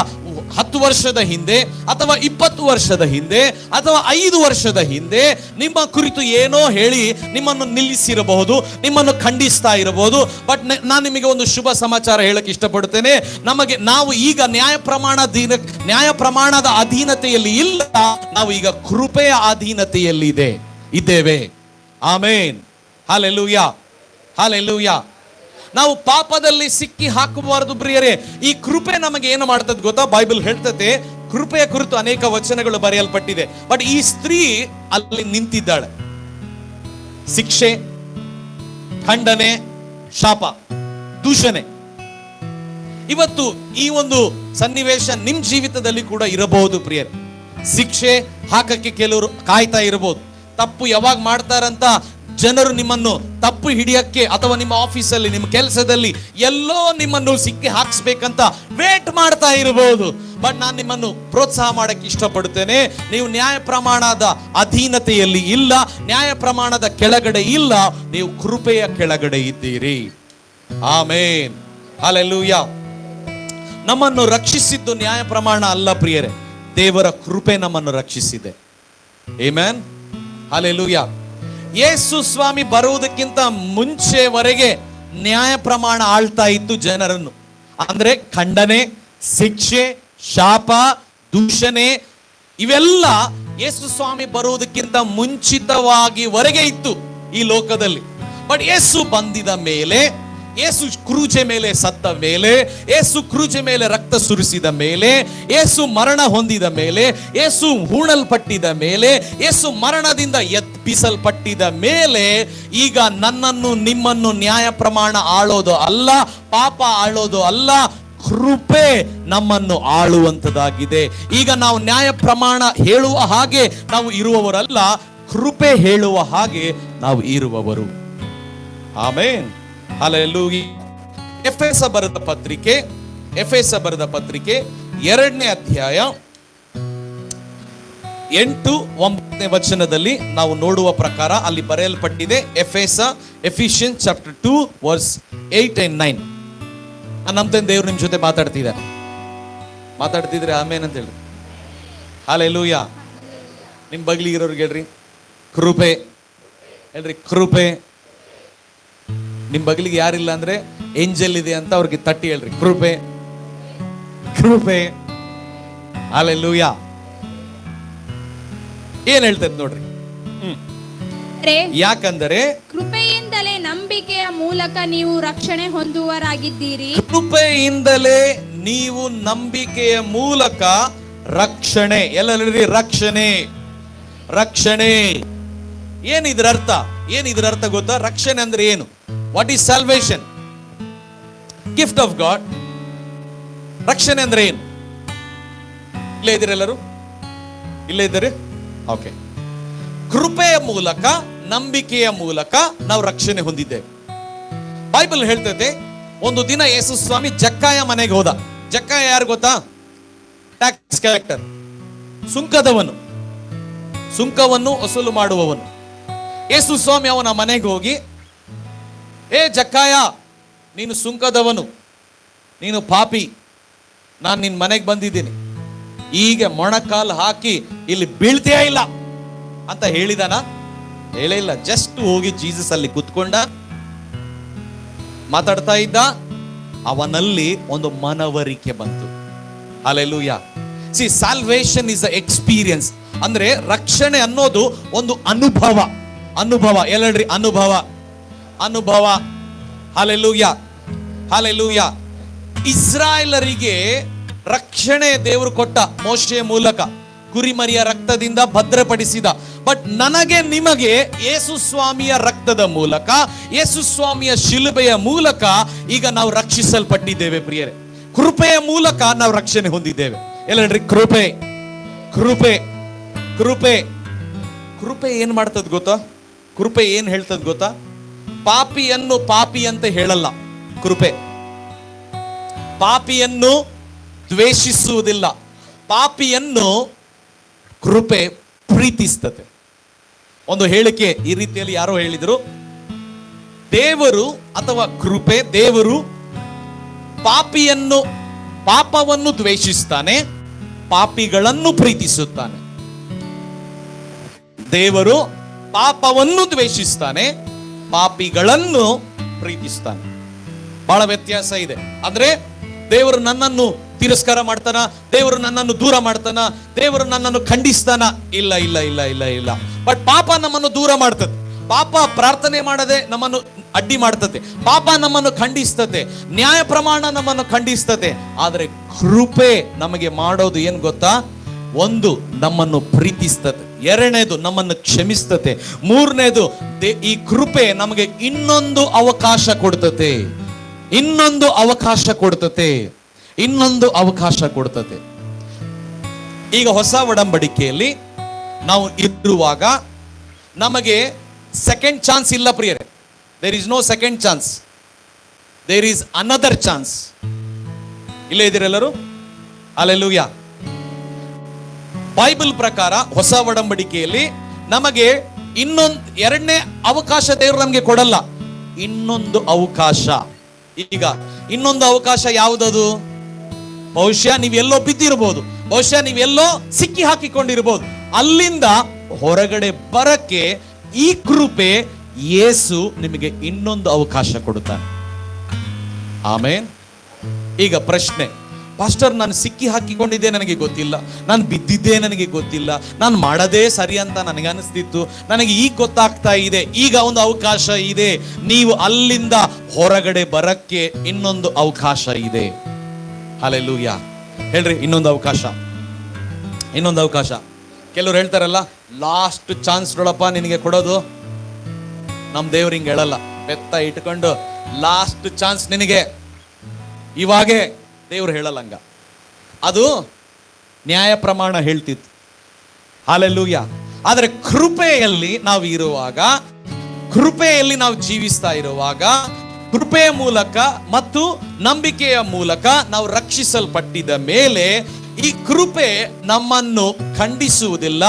Speaker 1: 10 ವರ್ಷದ ಹಿಂದೆ, ಅಥವಾ 20 ವರ್ಷದ ಹಿಂದೆ, ಅಥವಾ 5 ವರ್ಷದ ಹಿಂದೆ ನಿಮ್ಮ ಕುರಿತು ಏನೋ ಹೇಳಿ ನಿಮ್ಮನ್ನು ನಿಲ್ಲಿಸಿರಬಹುದು, ನಿಮ್ಮನ್ನು ಖಂಡಿಸ್ತಾ ಇರಬಹುದು. ಬಟ್ ನಾನು ನಿಮಗೆ ಒಂದು ಶುಭ ಸಮಾಚಾರ ಹೇಳಕ್ಕೆ ಇಷ್ಟಪಡುತ್ತೇನೆ. ನಾವು ಈಗ ನ್ಯಾಯ ಪ್ರಮಾಣದ ಅಧೀನತೆಯಲ್ಲಿ ಇಲ್ಲ, ನಾವು ಈಗ ಕೃಪೆಯ ಅಧೀನತೆಯಲ್ಲಿ ಇದ್ದೇವೆ. ಆಮೇನ್. ಹಲ್ಲೆಲೂಯಾ. ನಾವು ಪಾಪದಲ್ಲಿ ಸಿಕ್ಕಿ ಹಾಕಬಾರದು ಪ್ರಿಯರೇ. ಈ ಕೃಪೆ ನಮಗೆ ಏನು ಮಾಡ್ತದೆ ಗೊತ್ತಾ? ಬೈಬಲ್ ಹೇಳ್ತದೆ, ಕೃಪೆಯ ಕುರಿತು ಅನೇಕ ವಚನಗಳು ಬರೆಯಲ್ಪಟ್ಟಿದೆ. ಬಟ್ ಈ ಸ್ತ್ರೀ ಅಲ್ಲಿ ನಿಂತಿದ್ದಾಳೆ. ಶಿಕ್ಷೆ, ಖಂಡನೆ, ಶಾಪ, ದೂಷಣೆ. ಇವತ್ತು ಈ ಒಂದು ಸನ್ನಿವೇಶ ನಿಮ್ ಜೀವಿತದಲ್ಲಿ ಕೂಡ ಇರಬಹುದು ಪ್ರಿಯರೇ. ಶಿಕ್ಷೆ ಹಾಕಕ್ಕೆ ಕೆಲವರು ಕಾಯ್ತಾ ಇರಬಹುದು. ತಪ್ಪು ಯಾವಾಗ ಮಾಡ್ತಾರಂತ ಜನರು ನಿಮ್ಮನ್ನು ತಪ್ಪು ಹಿಡಿಯಕ್ಕೆ, ಅಥವಾ ನಿಮ್ಮ ಆಫೀಸಲ್ಲಿ, ನಿಮ್ಮ ಕೆಲಸದಲ್ಲಿ ಎಲ್ಲೋ ನಿಮ್ಮನ್ನು ಸಿಕ್ಕಿ ಹಾಕ್ಸ್ಬೇಕಂತ ವೇಟ್ ಮಾಡ್ತಾ ಇರಬಹುದು. ಬಟ್ ನಾನು ನಿಮ್ಮನ್ನು ಪ್ರೋತ್ಸಾಹ ಮಾಡಕ್ಕೆ ಇಷ್ಟಪಡುತ್ತೇನೆ. ನೀವು ನ್ಯಾಯ ಪ್ರಮಾಣದ ಅಧೀನತೆಯಲ್ಲಿ ಇಲ್ಲ, ನ್ಯಾಯ ಪ್ರಮಾಣದ ಕೆಳಗಡೆ ಇಲ್ಲ, ನೀವು ಕೃಪೆಯ ಕೆಳಗಡೆ ಇದ್ದೀರಿ. ಆಮೇನ್, ಹಲ್ಲೆಲೂಯಾ. ನಮ್ಮನ್ನು ರಕ್ಷಿಸಿದ್ದು ನ್ಯಾಯ ಪ್ರಮಾಣ ಅಲ್ಲ ಪ್ರಿಯರೇ, ದೇವರ ಕೃಪೆ ನಮ್ಮನ್ನು ರಕ್ಷಿಸಿದೆ. Amen, hallelujah. ಯೇಸು ಸ್ವಾಮಿ ಬರುವುದಕ್ಕಿಂತ ಮುಂಚೆವರೆಗೆ ನ್ಯಾಯ ಪ್ರಮಾಣ ಆಳ್ತಾ ಇತ್ತು ಜನರನ್ನು. ಅಂದ್ರೆ ಖಂಡನೆ, ಶಿಕ್ಷೆ, ಶಾಪ, ದೂಷಣೆ ಇವೆಲ್ಲ ಯೇಸು ಸ್ವಾಮಿ ಬರುವುದಕ್ಕಿಂತ ಮುಂಚಿತವಾಗಿ ವರೆಗೆ ಇತ್ತು ಈ ಲೋಕದಲ್ಲಿ. ಬಟ್ ಯೇಸು ಬಂದಿದ ಮೇಲೆ, ಯೇಸು ಕ್ರೂಜೆ ಮೇಲೆ ಸತ್ತ ಮೇಲೆ, ಯೇಸು ಕ್ರೂಜೆ ಮೇಲೆ ರಕ್ತ ಸುರಿಸಿದ ಮೇಲೆ, ಯೇಸು ಮರಣ ಹೊಂದಿದ ಮೇಲೆ, ಯೇಸು ಹೂಣಲ್ಪಟ್ಟಿದ ಮೇಲೆ, ಯೇಸು ಮರಣದಿಂದ ಎಬ್ಬಿಸಲ್ಪಟ್ಟಿದ ಮೇಲೆ, ಈಗ ನನ್ನನ್ನು ನಿಮ್ಮನ್ನು ನ್ಯಾಯ ಪ್ರಮಾಣ ಆಳೋದು ಅಲ್ಲ, ಪಾಪ ಆಳೋದು ಅಲ್ಲ, ಕೃಪೆ ನಮ್ಮನ್ನು ಆಳುವಂತದಾಗಿದೆ. ಈಗ ನಾವು ನ್ಯಾಯ ಪ್ರಮಾಣ ಹೇಳುವ ಹಾಗೆ ನಾವು ಇರುವವರಲ್ಲ, ಕೃಪೆ ಹೇಳುವ ಹಾಗೆ ನಾವು ಇರುವವರು. ಆಮೇನ್, ಹಲ್ಲೆಲೂಯಾ. ಎಫೆಸ ಬರೆದ ಪತ್ರಿಕೆ 2ನೇ ಅಧ್ಯಾಯ 8-9 ವಚನದಲ್ಲಿ ನಾವು ನೋಡುವ ಪ್ರಕಾರ ಅಲ್ಲಿ ಬರೆಯಲ್ಪಟ್ಟಿದೆ. Ephesians chapter 2 verse 8 and 9. ನಮ್ಮ ದೇವರು ನಿಮ್ ಜೊತೆ ಮಾತಾಡ್ತಿದ್ರೆ ಆಮೇನ್ ಅಂತ ಹೇಳ್ರಿ. ಹಲ್ಲೆಲೂಯಾ. ನಿಮ್ ಬಗ್ಲಿಗಿರೋರ್ಗೆ ಹೇಳ್ರಿ ಕೃಪೆ, ಹೇಳ್ರಿ ಕೃಪೆ. ನಿಮ್ ಬಗ್ಲಿಗೆ ಯಾರಿಲ್ಲ ಅಂದ್ರೆ ಏಂಜಲ್ ಇದೆ ಅಂತ ಅವ್ರಿಗೆ ತಟ್ಟಿ ಹೇಳ್ರಿ ಕೃಪೆ, ಕೃಪೆ. ಹಲ್ಲೆಲೂಯಾ. ಏನ್ ಹೇಳ್ತೈತೆ ನೋಡ್ರಿ. ಯಾಕಂದರೆ
Speaker 2: ಕೃಪೆಯಿಂದಲೇ ನಂಬಿಕೆಯ ಮೂಲಕ ನೀವು ರಕ್ಷಣೆ ಹೊಂದುವರಾಗಿದ್ದೀರಿ.
Speaker 1: ಕೃಪೆಯಿಂದಲೇ ನೀವು ನಂಬಿಕೆಯ ಮೂಲಕ ರಕ್ಷಣೆ. ಎಲ್ಲರಲ್ಲಿ ರಕ್ಷಣೆ, ರಕ್ಷಣೆ. ಏನಿದ್ರ ಅರ್ಥ ಗೊತ್ತಾ? ರಕ್ಷಣೆ ಅಂದ್ರೆ ಏನು? What is salvation? Gift of god. ರಕ್ಷಣೆ ಅಂದ್ರೆ ಏನು? ಇಲ್ಲೇ ಇದ್ದೀರ ಎಲ್ಲರೂ? ಇಲ್ಲೇ ಇದ್ದಾರೆ? ಓಕೆ. ಕೃಪೆಯ ಮೂಲಕ, ನಂಬಿಕೆಯ ಮೂಲಕ ನಾವು ರಕ್ಷಣೆ ಹೊಂದಿದ್ದೇವೆ. ಬೈಬಲ್ ಹೇಳ್ತೈತೆ, ಒಂದು ದಿನ ಯೇಸು ಸ್ವಾಮಿ ಜಕ್ಕಾಯ ಮನೆಗೆ ಹೋದ. ಜಕ್ಕಾಯ ಯಾರು ಗೊತ್ತಾ? ಟ್ಯಾಕ್ಸ್ ಕಲೆಕ್ಟರ್, ಸುಂಕವನ್ನು ವಸೂಲು ಮಾಡುವವನು. ಯೇಸು ಸ್ವಾಮಿ ಅವನ ಮನೆಗೆ ಹೋಗಿ, ಏ ಜಕ್ಕಾಯ, ನೀನು ಸುಂಕದವನು, ನೀನು ಪಾಪಿ, ನಾನು ನಿನ್ನ ಮನೆಗೆ ಬಂದಿದ್ದೀನಿ, ಈಗ ಮೊಣಕಾಲು ಹಾಕಿ ಇಲ್ಲಿ ಬೀಳ್ತೀಯಾ ಇಲ್ಲ ಅಂತ ಹೇಳಿದಾನ? ಹೇಳೇ ಇಲ್ಲ. ಜಸ್ಟ್ ಹೋಗಿ ಜೀಸಸ್ ಅಲ್ಲಿ ಕುತ್ಕೊಂಡ, ಮಾತಾಡ್ತಾ ಇದ್ದ. ಅವನಲ್ಲಿ ಒಂದು ಮನವರಿಕೆ ಬಂತು. Hallelujah. C, salvation is a experience. ಅಂದ್ರೆ ರಕ್ಷಣೆ ಅನ್ನೋದು ಒಂದು ಅನುಭವ. ಎಲ್ಲರಿ ಅನುಭವ. Hallelujah, hallelujah. ಇಸ್ರಾಯೇಲರಿಗೆ ರಕ್ಷಣೆ ದೇವರು ಕೊಟ್ಟ ಮೋಶೆಯ ಮೂಲಕ, ಕುರಿಮರಿಯ ರಕ್ತದಿಂದ ಭದ್ರಪಡಿಸಿದ. ಬಟ್ ನನಗೆ ನಿಮಗೆ ಯೇಸು ಸ್ವಾಮಿಯ ರಕ್ತದ ಮೂಲಕ, ಯೇಸು ಸ್ವಾಮಿಯ ಶಿಲುಬೆಯ ಮೂಲಕ ಈಗ ನಾವು ರಕ್ಷಿಸಲ್ಪಟ್ಟಿದ್ದೇವೆ ಪ್ರಿಯರೇ. ಕೃಪೆಯ ಮೂಲಕ ನಾವು ರಕ್ಷಣೆ ಹೊಂದಿದ್ದೇವೆ. ಎಲ್ಲರಿ ಕೃಪೆ, ಕೃಪೆ, ಕೃಪೆ. ಕೃಪೆ ಏನ್ ಮಾಡ್ತದ ಗೊತ್ತಾ? ಕೃಪೆ ಏನ್ ಹೇಳ್ತದ ಗೊತ್ತಾ? ಪಾಪಿಯನ್ನು ಪಾಪಿ ಅಂತ ಹೇಳಲ್ಲ ಕೃಪೆ. ಪಾಪಿಯನ್ನು ದ್ವೇಷಿಸುವುದಿಲ್ಲ. ಪಾಪಿಯನ್ನು ಕೃಪೆ ಪ್ರೀತಿಸ್ತದೆ. ಒಂದು ಹೇಳಿಕೆ ಈ ರೀತಿಯಲ್ಲಿ ಯಾರೋ ಹೇಳಿದ್ರು, ದೇವರು ಅಥವಾ ಕೃಪೆ, ದೇವರು ಪಾಪವನ್ನು ದ್ವೇಷಿಸ್ತಾನೆ, ಪಾಪಿಗಳನ್ನು ಪ್ರೀತಿಸುತ್ತಾನೆ. ದೇವರು ಪಾಪವನ್ನು ದ್ವೇಷಿಸ್ತಾನೆ, ಪಾಪಿಗಳನ್ನು ಪ್ರೀತಿಸ್ತಾನೆ. ಬಹಳ ವ್ಯತ್ಯಾಸ ಇದೆ. ಅಂದ್ರೆ ದೇವರು ನನ್ನನ್ನು ತಿರಸ್ಕಾರ ಮಾಡ್ತಾನ, ದೇವರು ನನ್ನನ್ನು ದೂರ ಮಾಡ್ತಾನ, ದೇವರು ನನ್ನನ್ನು ಖಂಡಿಸ್ತಾನ? ಇಲ್ಲ ಇಲ್ಲ ಇಲ್ಲ ಇಲ್ಲ ಇಲ್ಲ. ಬಟ್ ಪಾಪ ನಮ್ಮನ್ನು ದೂರ ಮಾಡ್ತದೆ. ಪಾಪ ಪ್ರಾರ್ಥನೆ ಮಾಡದೆ ನಮ್ಮನ್ನು ಅಡ್ಡಿ ಮಾಡ್ತದೆ. ಪಾಪ ನಮ್ಮನ್ನು ಖಂಡಿಸ್ತದೆ. ನ್ಯಾಯ ಪ್ರಮಾಣ ನಮ್ಮನ್ನು ಖಂಡಿಸ್ತದೆ. ಆದರೆ ಕೃಪೆ ನಮಗೆ ಮಾಡೋದು ಏನ್ ಗೊತ್ತಾ? ಒಂದು, ನಮ್ಮನ್ನು ಪ್ರೀತಿಸ್ತದೆ. ಎರಡನೇದು, ನಮ್ಮನ್ನು ಕ್ಷಮಿಸ್ತದೆ. ಮೂರನೇದು, ಈ ಕೃಪೆ ನಮಗೆ ಇನ್ನೊಂದು ಅವಕಾಶ ಕೊಡ್ತದೆ. ಇನ್ನೊಂದು ಅವಕಾಶ ಕೊಡ್ತದೆ. ಈಗ ಹೊಸ ಒಡಂಬಡಿಕೆಯಲ್ಲಿ ನಾವು ಇರುವಾಗ ನಮಗೆ ಸೆಕೆಂಡ್ ಚಾನ್ಸ್ ಇಲ್ಲ ಪ್ರಿಯರೇ. There is no second chance, there is another chance. ಇಲ್ಲೇ ಇದ್ದೀರೆಲ್ಲರೂ? ಹಲ್ಲೆಲೂಯಾ. ಬೈಬಲ್ ಪ್ರಕಾರ ಹೊಸ ಒಡಂಬಡಿಕೆಯಲ್ಲಿ ನಮಗೆ ಎರಡನೇ ಅವಕಾಶ ದೇವರು ನಮಗೆ ಕೊಡಲ್ಲ, ಇನ್ನೊಂದು ಅವಕಾಶ. ಈಗ ಇನ್ನೊಂದು ಅವಕಾಶ ಯಾವುದದು? ಬಹುಶಃ ನೀವೆಲ್ಲೋ ಬಿದ್ದಿರಬಹುದು, ಬಹುಶಃ ನೀವೆಲ್ಲೋ ಸಿಕ್ಕಿ ಹಾಕಿಕೊಂಡಿರಬಹುದು. ಅಲ್ಲಿಂದ ಹೊರಗಡೆ ಬರಕ್ಕೆ ಈ ಕೃಪೆ ಯೇಸು ನಿಮಗೆ ಇನ್ನೊಂದು ಅವಕಾಶ ಕೊಡುತ್ತಾನೆ. ಆಮೇನ್. ಈಗ ಪ್ರಶ್ನೆ, ಪಾಸ್ಟರ್, ನಾನು ಸಿಕ್ಕಿ ಹಾಕಿಕೊಂಡಿದ್ದೆ, ನನಗೆ ಗೊತ್ತಿಲ್ಲ, ನಾನು ಬಿದ್ದಿದ್ದೆ, ನನಗೆ ಗೊತ್ತಿಲ್ಲ, ನಾನು ಮಾಡದೇ ಸರಿ ಅಂತ ನನಗೆ ಅನಿಸ್ತಿತ್ತು, ನನಗೆ ಈಗ ಗೊತ್ತಾಗ್ತಾ ಇದೆ, ಈಗ ಒಂದು ಅವಕಾಶ ಇದೆ. ನೀವು ಅಲ್ಲಿಂದ ಹೊರಗಡೆ ಬರಕ್ಕೆ ಇನ್ನೊಂದು ಅವಕಾಶ ಇದೆ. ಹಲ್ಲೆಲೂಯಾ. ಹೇಳ್ರಿ, ಇನ್ನೊಂದು ಅವಕಾಶ, ಇನ್ನೊಂದು ಅವಕಾಶ. ಕೆಲವ್ರು ಹೇಳ್ತಾರಲ್ಲ, ಲಾಸ್ಟ್ ಚಾನ್ಸ್ ನೋಡಪ್ಪ ನಿನಗೆ ಕೊಡೋದು. ನಮ್ ದೇವ್ರು ಹಿಂಗೆ ಹೇಳಲ್ಲ, ಬೆತ್ತ ಇಟ್ಕೊಂಡು ಲಾಸ್ಟ್ ಚಾನ್ಸ್ ನಿನಗೆ ಇವಾಗೆ ದೇವ್ರು ಹೇಳಲ್ಲ ಹಂಗ. ಅದು ನ್ಯಾಯ ಪ್ರಮಾಣ ಹೇಳ್ತಿತ್ತು. ಹಲ್ಲೆಲೂಯಾ. ಆದರೆ ಕೃಪೆಯಲ್ಲಿ ನಾವು ಇರುವಾಗ, ಕೃಪೆಯಲ್ಲಿ ನಾವು ಜೀವಿಸ್ತಾ ಇರುವಾಗ, ಕೃಪೆಯ ಮೂಲಕ ಮತ್ತು ನಂಬಿಕೆಯ ಮೂಲಕ ನಾವು ರಕ್ಷಿಸಲ್ಪಟ್ಟಿದ ಮೇಲೆ ಈ ಕೃಪೆ ನಮ್ಮನ್ನು ಖಂಡಿಸುವುದಿಲ್ಲ.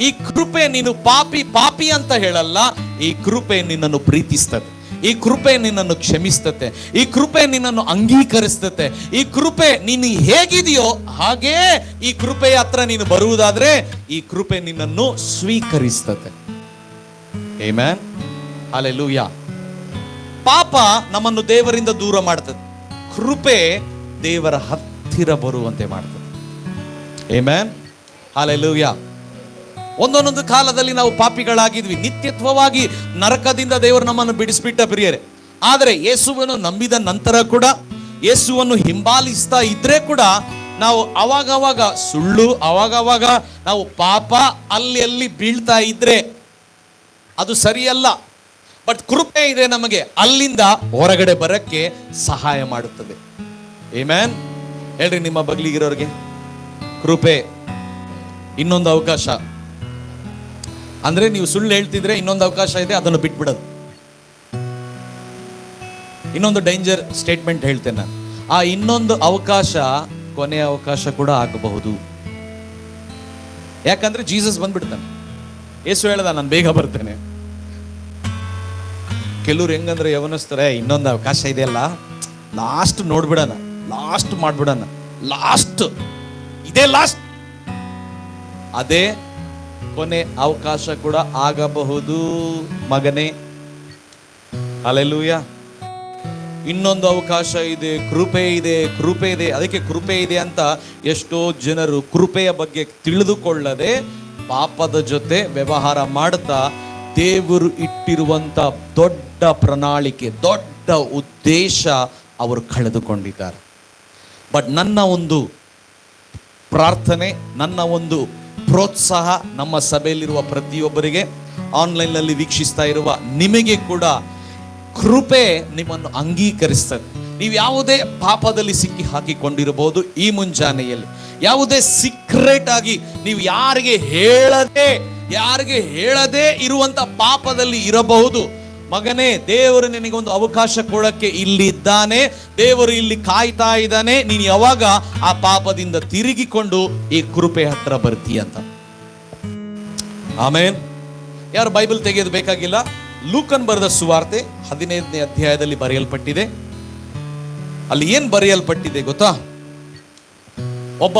Speaker 1: ಈ ಕೃಪೆ ನೀನು ಪಾಪಿ ಅಂತ ಹೇಳಲ್ಲ. ಈ ಕೃಪೆ ನಿನ್ನನ್ನು ಪ್ರೀತಿಸ್ತದೆ, ಈ ಕೃಪೆ ನಿನ್ನನ್ನು ಕ್ಷಮಿಸ್ತತೆ, ಈ ಕೃಪೆ ನಿನ್ನನ್ನು ಅಂಗೀಕರಿಸ್ತತೆ. ಈ ಕೃಪೆ ನೀನು ಹೇಗಿದೆಯೋ ಹಾಗೇ ಈ ಕೃಪೆಯ ಹತ್ರ ನೀನು ಬರುವುದಾದ್ರೆ ಈ ಕೃಪೆ ನಿನ್ನನ್ನು ಸ್ವೀಕರಿಸ್ತತೆ. ಆಮೆನ್. ಹಲ್ಲೆಲೂಯಾ. ಪಾಪ ನಮ್ಮನ್ನು ದೇವರಿಂದ ದೂರ ಮಾಡ್ತದೆ, ಕೃಪೆ ದೇವರ ಹತ್ತಿರ ಬರುವಂತೆ ಮಾಡ್ತದೆ. ಆಮೆನ್. ಹಲ್ಲೆಲೂಯಾ. ಒಂದೊಂದೊಂದು ಕಾಲದಲ್ಲಿ ನಾವು ಪಾಪಿಗಳಾಗಿದ್ವಿ, ನಿತ್ಯತ್ವವಾಗಿ ನರಕದಿಂದ ದೇವರು ನಮ್ಮನ್ನು ಬಿಡಿಸ್ಬಿಟ್ಟ ಪ್ರಿಯರೇ. ಆದರೆ ಯೇಸುವನ್ನು ನಂಬಿದ ನಂತರ ಕೂಡ, ಯೇಸುವನ್ನು ಹಿಂಬಾಲಿಸ್ತಾ ಇದ್ರೆ ಕೂಡ ನಾವು ಅವಾಗವಾಗ ಸುಳ್ಳು, ಅವಾಗವಾಗ ನಾವು ಪಾಪ ಅಲ್ಲಿ ಬೀಳ್ತಾ ಇದ್ರೆ ಅದು ಸರಿಯಲ್ಲ. ಬಟ್ ಕೃಪೆ ಇದೆ ನಮಗೆ, ಅಲ್ಲಿಂದ ಹೊರಗಡೆ ಬರಕ್ಕೆ ಸಹಾಯ ಮಾಡುತ್ತದೆ. ಆಮೆನ್. ಹೇಳ್ರಿ ನಿಮ್ಮ ಬಗ್ಲಿಗಿರೋರಿಗೆ, ಕೃಪೆ ಇನ್ನೊಂದು ಅವಕಾಶ. ಅಂದ್ರೆ ನೀವು ಸುಳ್ಳು ಹೇಳ್ತಿದ್ರೆ ಇನ್ನೊಂದು ಅವಕಾಶ ಇದೆ, ಅದನ್ನು ಬಿಟ್ಬಿಡೋದು. ಇನ್ನೊಂದು ಡೇಂಜರ್ ಸ್ಟೇಟ್ಮೆಂಟ್ ಹೇಳ್ತೇನೆ ನಾನು. ಆ ಇನ್ನೊಂದು ಅವಕಾಶ ಕೊನೆಯ ಅವಕಾಶ ಕೂಡ ಆಗಬಹುದು. ಯಾಕಂದ್ರೆ ಜೀಸಸ್ ಬಂದ್ಬಿಡ್ತಾನೆ. ಯೇಸು ಹೇಳ್ದ, ನಾನು ಬೇಗ ಬರ್ತೇನೆ. ಕೆಲವ್ರು ಹೆಂಗಂದ್ರೆ ಯವನಸ್ತಾರೆ, ಇನ್ನೊಂದು ಅವಕಾಶ ಇದೆಯಲ್ಲ, ಲಾಸ್ಟ್ ನೋಡ್ಬಿಡೋಣ, ಲಾಸ್ಟ್ ಮಾಡ್ಬಿಡೋಣ, ಲಾಸ್ಟ್ ಇದೇ ಲಾಸ್ಟ್. ಅದೇ ಕೊನೆ ಅವಕಾಶ ಕೂಡ ಆಗಬಹುದು ಮಗನೇ. ಹಲ್ಲೆಲೂಯಾ. ಇನ್ನೊಂದು ಅವಕಾಶ ಇದೆ, ಕೃಪೆ ಇದೆ, ಕೃಪೆ ಇದೆ. ಅದಕ್ಕೆ ಕೃಪೆ ಇದೆ ಅಂತ ಎಷ್ಟೋ ಜನರು ಕೃಪೆಯ ಬಗ್ಗೆ ತಿಳಿದುಕೊಳ್ಳದೆ ಪಾಪದ ಜೊತೆ ವ್ಯವಹಾರ ಮಾಡ್ತಾ ದೇವರು ಇಟ್ಟಿರುವಂತ ದೊಡ್ಡ ಪ್ರಣಾಳಿಕೆ, ದೊಡ್ಡ ಉದ್ದೇಶ ಅವರು ಕಳೆದುಕೊಂಡಿದ್ದಾರೆ. ಬಟ್ ನನ್ನ ಒಂದು ಪ್ರಾರ್ಥನೆ, ನನ್ನ ಒಂದು ಪ್ರೋತ್ಸಾಹ ನಮ್ಮ ಸಭೆಯಲ್ಲಿರುವ ಪ್ರತಿಯೊಬ್ಬರಿಗೆ, ಆನ್ಲೈನ್ನಲ್ಲಿ ವೀಕ್ಷಿಸ್ತಾ ಇರುವ ನಿಮಗೆ ಕೂಡ ಕೃಪೆ ನಿಮ್ಮನ್ನು ಅಂಗೀಕರಿಸ್ತದೆ. ನೀವು ಯಾವುದೇ ಪಾಪದಲ್ಲಿ ಸಿಕ್ಕಿ ಹಾಕಿಕೊಂಡಿರಬಹುದು ಈ ಮುಂಜಾನೆಯಲ್ಲಿ, ಯಾವುದೇ ಸೀಕ್ರೆಟ್ ಆಗಿ ನೀವು ಯಾರಿಗೆ ಹೇಳದೆ ಇರುವಂತ ಪಾಪದಲ್ಲಿ ಇರಬಹುದು. ಮಗನೇ, ದೇವರು ನಿನಗೆ ಒಂದು ಅವಕಾಶ ಕೊಡಕ್ಕೆ ಇಲ್ಲಿದ್ದಾನೆ. ದೇವರು ಇಲ್ಲಿ ಕಾಯ್ತಾ ಇದ್ದಾನೆ. ನೀನು ಯಾವಾಗ ಆ ಪಾಪದಿಂದ ತಿರುಗಿಕೊಂಡು ಈ ಕೃಪೆ ಹತ್ರ ಬರ್ತೀಯ ಅಂತ. ಆಮೇನ್. ಯಾರು ಬೈಬಲ್ ತೆಗೆಯೋದು ಬೇಕಾಗಿಲ್ಲ. ಲೂಕನ್ ಬರೆದ ಸುವಾರ್ತೆ 15ನೇ ಅಧ್ಯಾಯದಲ್ಲಿ ಬರೆಯಲ್ಪಟ್ಟಿದೆ. ಅಲ್ಲಿ ಏನ್ ಬರೆಯಲ್ಪಟ್ಟಿದೆ ಗೊತ್ತಾ? ಒಬ್ಬ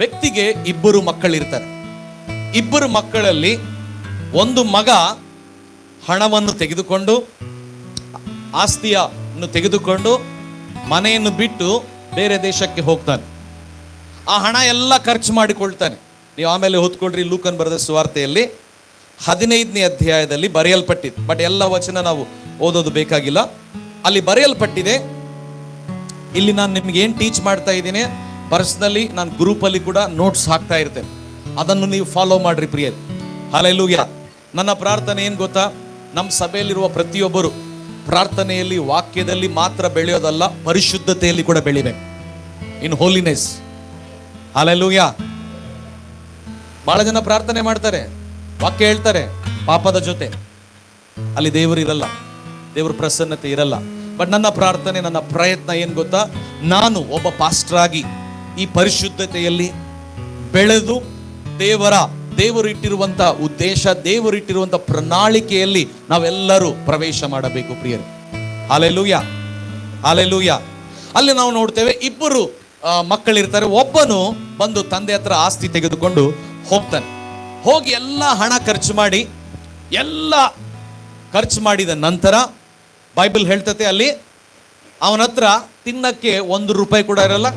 Speaker 1: ವ್ಯಕ್ತಿಗೆ 2 ಮಕ್ಕಳಿರ್ತಾರೆ. 2 ಮಕ್ಕಳಲ್ಲಿ ಒಂದು ಮಗ ಹಣವನ್ನು ತೆಗೆದುಕೊಂಡು, ಆಸ್ತಿಯನ್ನು ತೆಗೆದುಕೊಂಡು, ಮನೆಯನ್ನು ಬಿಟ್ಟು ಬೇರೆ ದೇಶಕ್ಕೆ ಹೋಗ್ತಾನೆ. ಆ ಹಣ ಎಲ್ಲ ಖರ್ಚು ಮಾಡಿಕೊಳ್ತಾನೆ. ನೀವು ಆಮೇಲೆ ಓದ್ಕೊಳ್ರಿ, ಲೂಕನ್ ಬರೆದ ಸುವಾರ್ತೆಯಲ್ಲಿ 15ನೇ ಅಧ್ಯಾಯದಲ್ಲಿ ಬರೆಯಲ್ಪಟ್ಟಿದೆ. ಬಟ್ ಎಲ್ಲ ವಚನ ನಾವು ಓದೋದು ಬೇಕಾಗಿಲ್ಲ. ಅಲ್ಲಿ ಬರೆಯಲ್ಪಟ್ಟಿದೆ. ಇಲ್ಲಿ ನಾನು ನಿಮ್ಗೆ ಏನ್ ಟೀಚ್ ಮಾಡ್ತಾ ಇದ್ದೀನಿ, ಪರ್ಸನಲಿ ನಾನು ಗ್ರೂಪಲ್ಲಿ ಕೂಡ ನೋಟ್ಸ್ ಹಾಕ್ತಾ ಇರ್ತೇನೆ. ಅದನ್ನು ನೀವು ಫಾಲೋ ಮಾಡ್ರಿ ಪ್ರಿಯರೇ. ಹಲ್ಲೆಲೂಯಾ. ನನ್ನ ಪ್ರಾರ್ಥನೆ ಏನ್ ಗೊತ್ತಾ? ನಮ್ಮ ಸಭೆಯಲ್ಲಿರುವ ಪ್ರತಿಯೊಬ್ಬರು ಪ್ರಾರ್ಥನೆಯಲ್ಲಿ, ವಾಕ್ಯದಲ್ಲಿ ಮಾತ್ರ ಬೆಳೆಯೋದಲ್ಲ, ಪರಿಶುದ್ಧತೆಯಲ್ಲಿ ಕೂಡ ಬೆಳಿಬೇಕು. ಇನ್ ಹೋಲಿನೆಸ್. ಹಲ್ಲೆಲೂಯಾ. ಬಹಳ ಜನ ಪ್ರಾರ್ಥನೆ ಮಾಡ್ತಾರೆ, ವಾಕ್ಯ ಹೇಳ್ತಾರೆ, ಪಾಪದ ಜೊತೆ ಅಲ್ಲಿ ದೇವರು ಇರಲ್ಲ, ದೇವರ ಪ್ರಸನ್ನತೆ ಇರಲ್ಲ. ಬಟ್ ನನ್ನ ಪ್ರಾರ್ಥನೆ, ನನ್ನ ಪ್ರಯತ್ನ ಏನ್ ಗೊತ್ತಾ? ನಾನು ಒಬ್ಬ ಪಾಸ್ಟರ್ ಆಗಿ ಈ ಪರಿಶುದ್ಧತೆಯಲ್ಲಿ ಬೆಳೆದು ದೇವರು ಇಟ್ಟಿರುವಂತ ಉದ್ದೇಶ, ದೇವರು ಇಟ್ಟಿರುವಂತ ಪ್ರಣಾಳಿಕೆಯಲ್ಲಿ ನಾವೆಲ್ಲರೂ ಪ್ರವೇಶ ಮಾಡಬೇಕು ಪ್ರಿಯರೇ. Hallelujah, hallelujah. ಅಲ್ಲಿ ನಾವು ನೋಡ್ತೇವೆ, ಇಬ್ಬರು ಮಕ್ಕಳಿರ್ತಾರೆ. ಒಬ್ಬನು ಬಂದು ತಂದೆ ಹತ್ರ ಆಸ್ತಿ ತೆಗೆದುಕೊಂಡು ಹೋಗ್ತಾನೆ. ಹೋಗಿ ಎಲ್ಲ ಹಣ ಖರ್ಚು ಮಾಡಿದ ನಂತರ ಬೈಬಲ್ ಹೇಳ್ತತೆ, ಅಲ್ಲಿ ಅವನ ಹತ್ರ ತಿನ್ನಕ್ಕೆ ₹1 ಕೂಡ ಇರಲ್ಲ,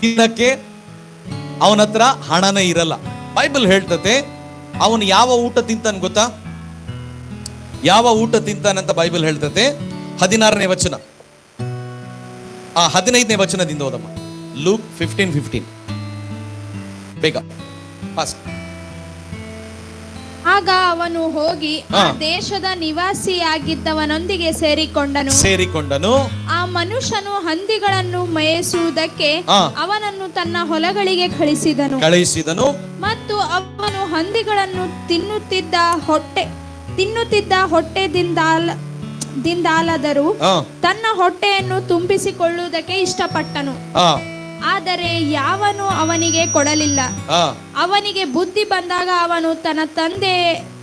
Speaker 1: ತಿನ್ನಕ್ಕೆ ಅವನ ಹತ್ರ ಹಣನೇ ಇರಲ್ಲ. ಬೈಬಲ್ ಹೇಳ್ತತೆ, ಅವನು ಯಾವ ಊಟ ತಿಂತಾನೆ ಗೊತ್ತಾ? ಯಾವ ಊಟ ತಿಂತಾನಂತ ಬೈಬಲ್ ಹೇಳ್ತತೆ. 16ನೇ ವಚನ, 15ನೇ ವಚನದಿಂದ ಓದಮ್ಮ. ಲೂಕ್ 15:15. ಬೇಗ ಫಾಸ್ಟ್.
Speaker 2: ಆಗ ಅವನು ಹೋಗಿ ಆ ದೇಶದ ನಿವಾಸಿಯಾಗಿದ್ದವನೊಂದಿಗೆ ಸೇರಿಕೊಂಡನು. ಆ ಮನುಷ್ಯನು ಹಂದಿಗಳನ್ನು ಮೇಯಿಸುವುದಕ್ಕೆ ಅವನನ್ನು ತನ್ನ ಹೊಲಗಳಿಗೆ ಕಳಿಸಿದನು. ಮತ್ತು ಅವನು ಹಂದಿಗಳನ್ನು ತಿನ್ನುತ್ತಿದ್ದ ಹೊಟ್ಟೆದಿಂದಾದರೂ ತನ್ನ ಹೊಟ್ಟೆಯನ್ನು ತುಂಬಿಸಿಕೊಳ್ಳುವುದಕ್ಕೆ ಇಷ್ಟಪಟ್ಟನು. ಆದರೆ ಯಾವನು ಅವನಿಗೆ ಕೊಡಲಿಲ್ಲ. ಅವನಿಗೆ ಬುದ್ಧಿ ಬಂದಾಗ ಅವನು ತನ್ನ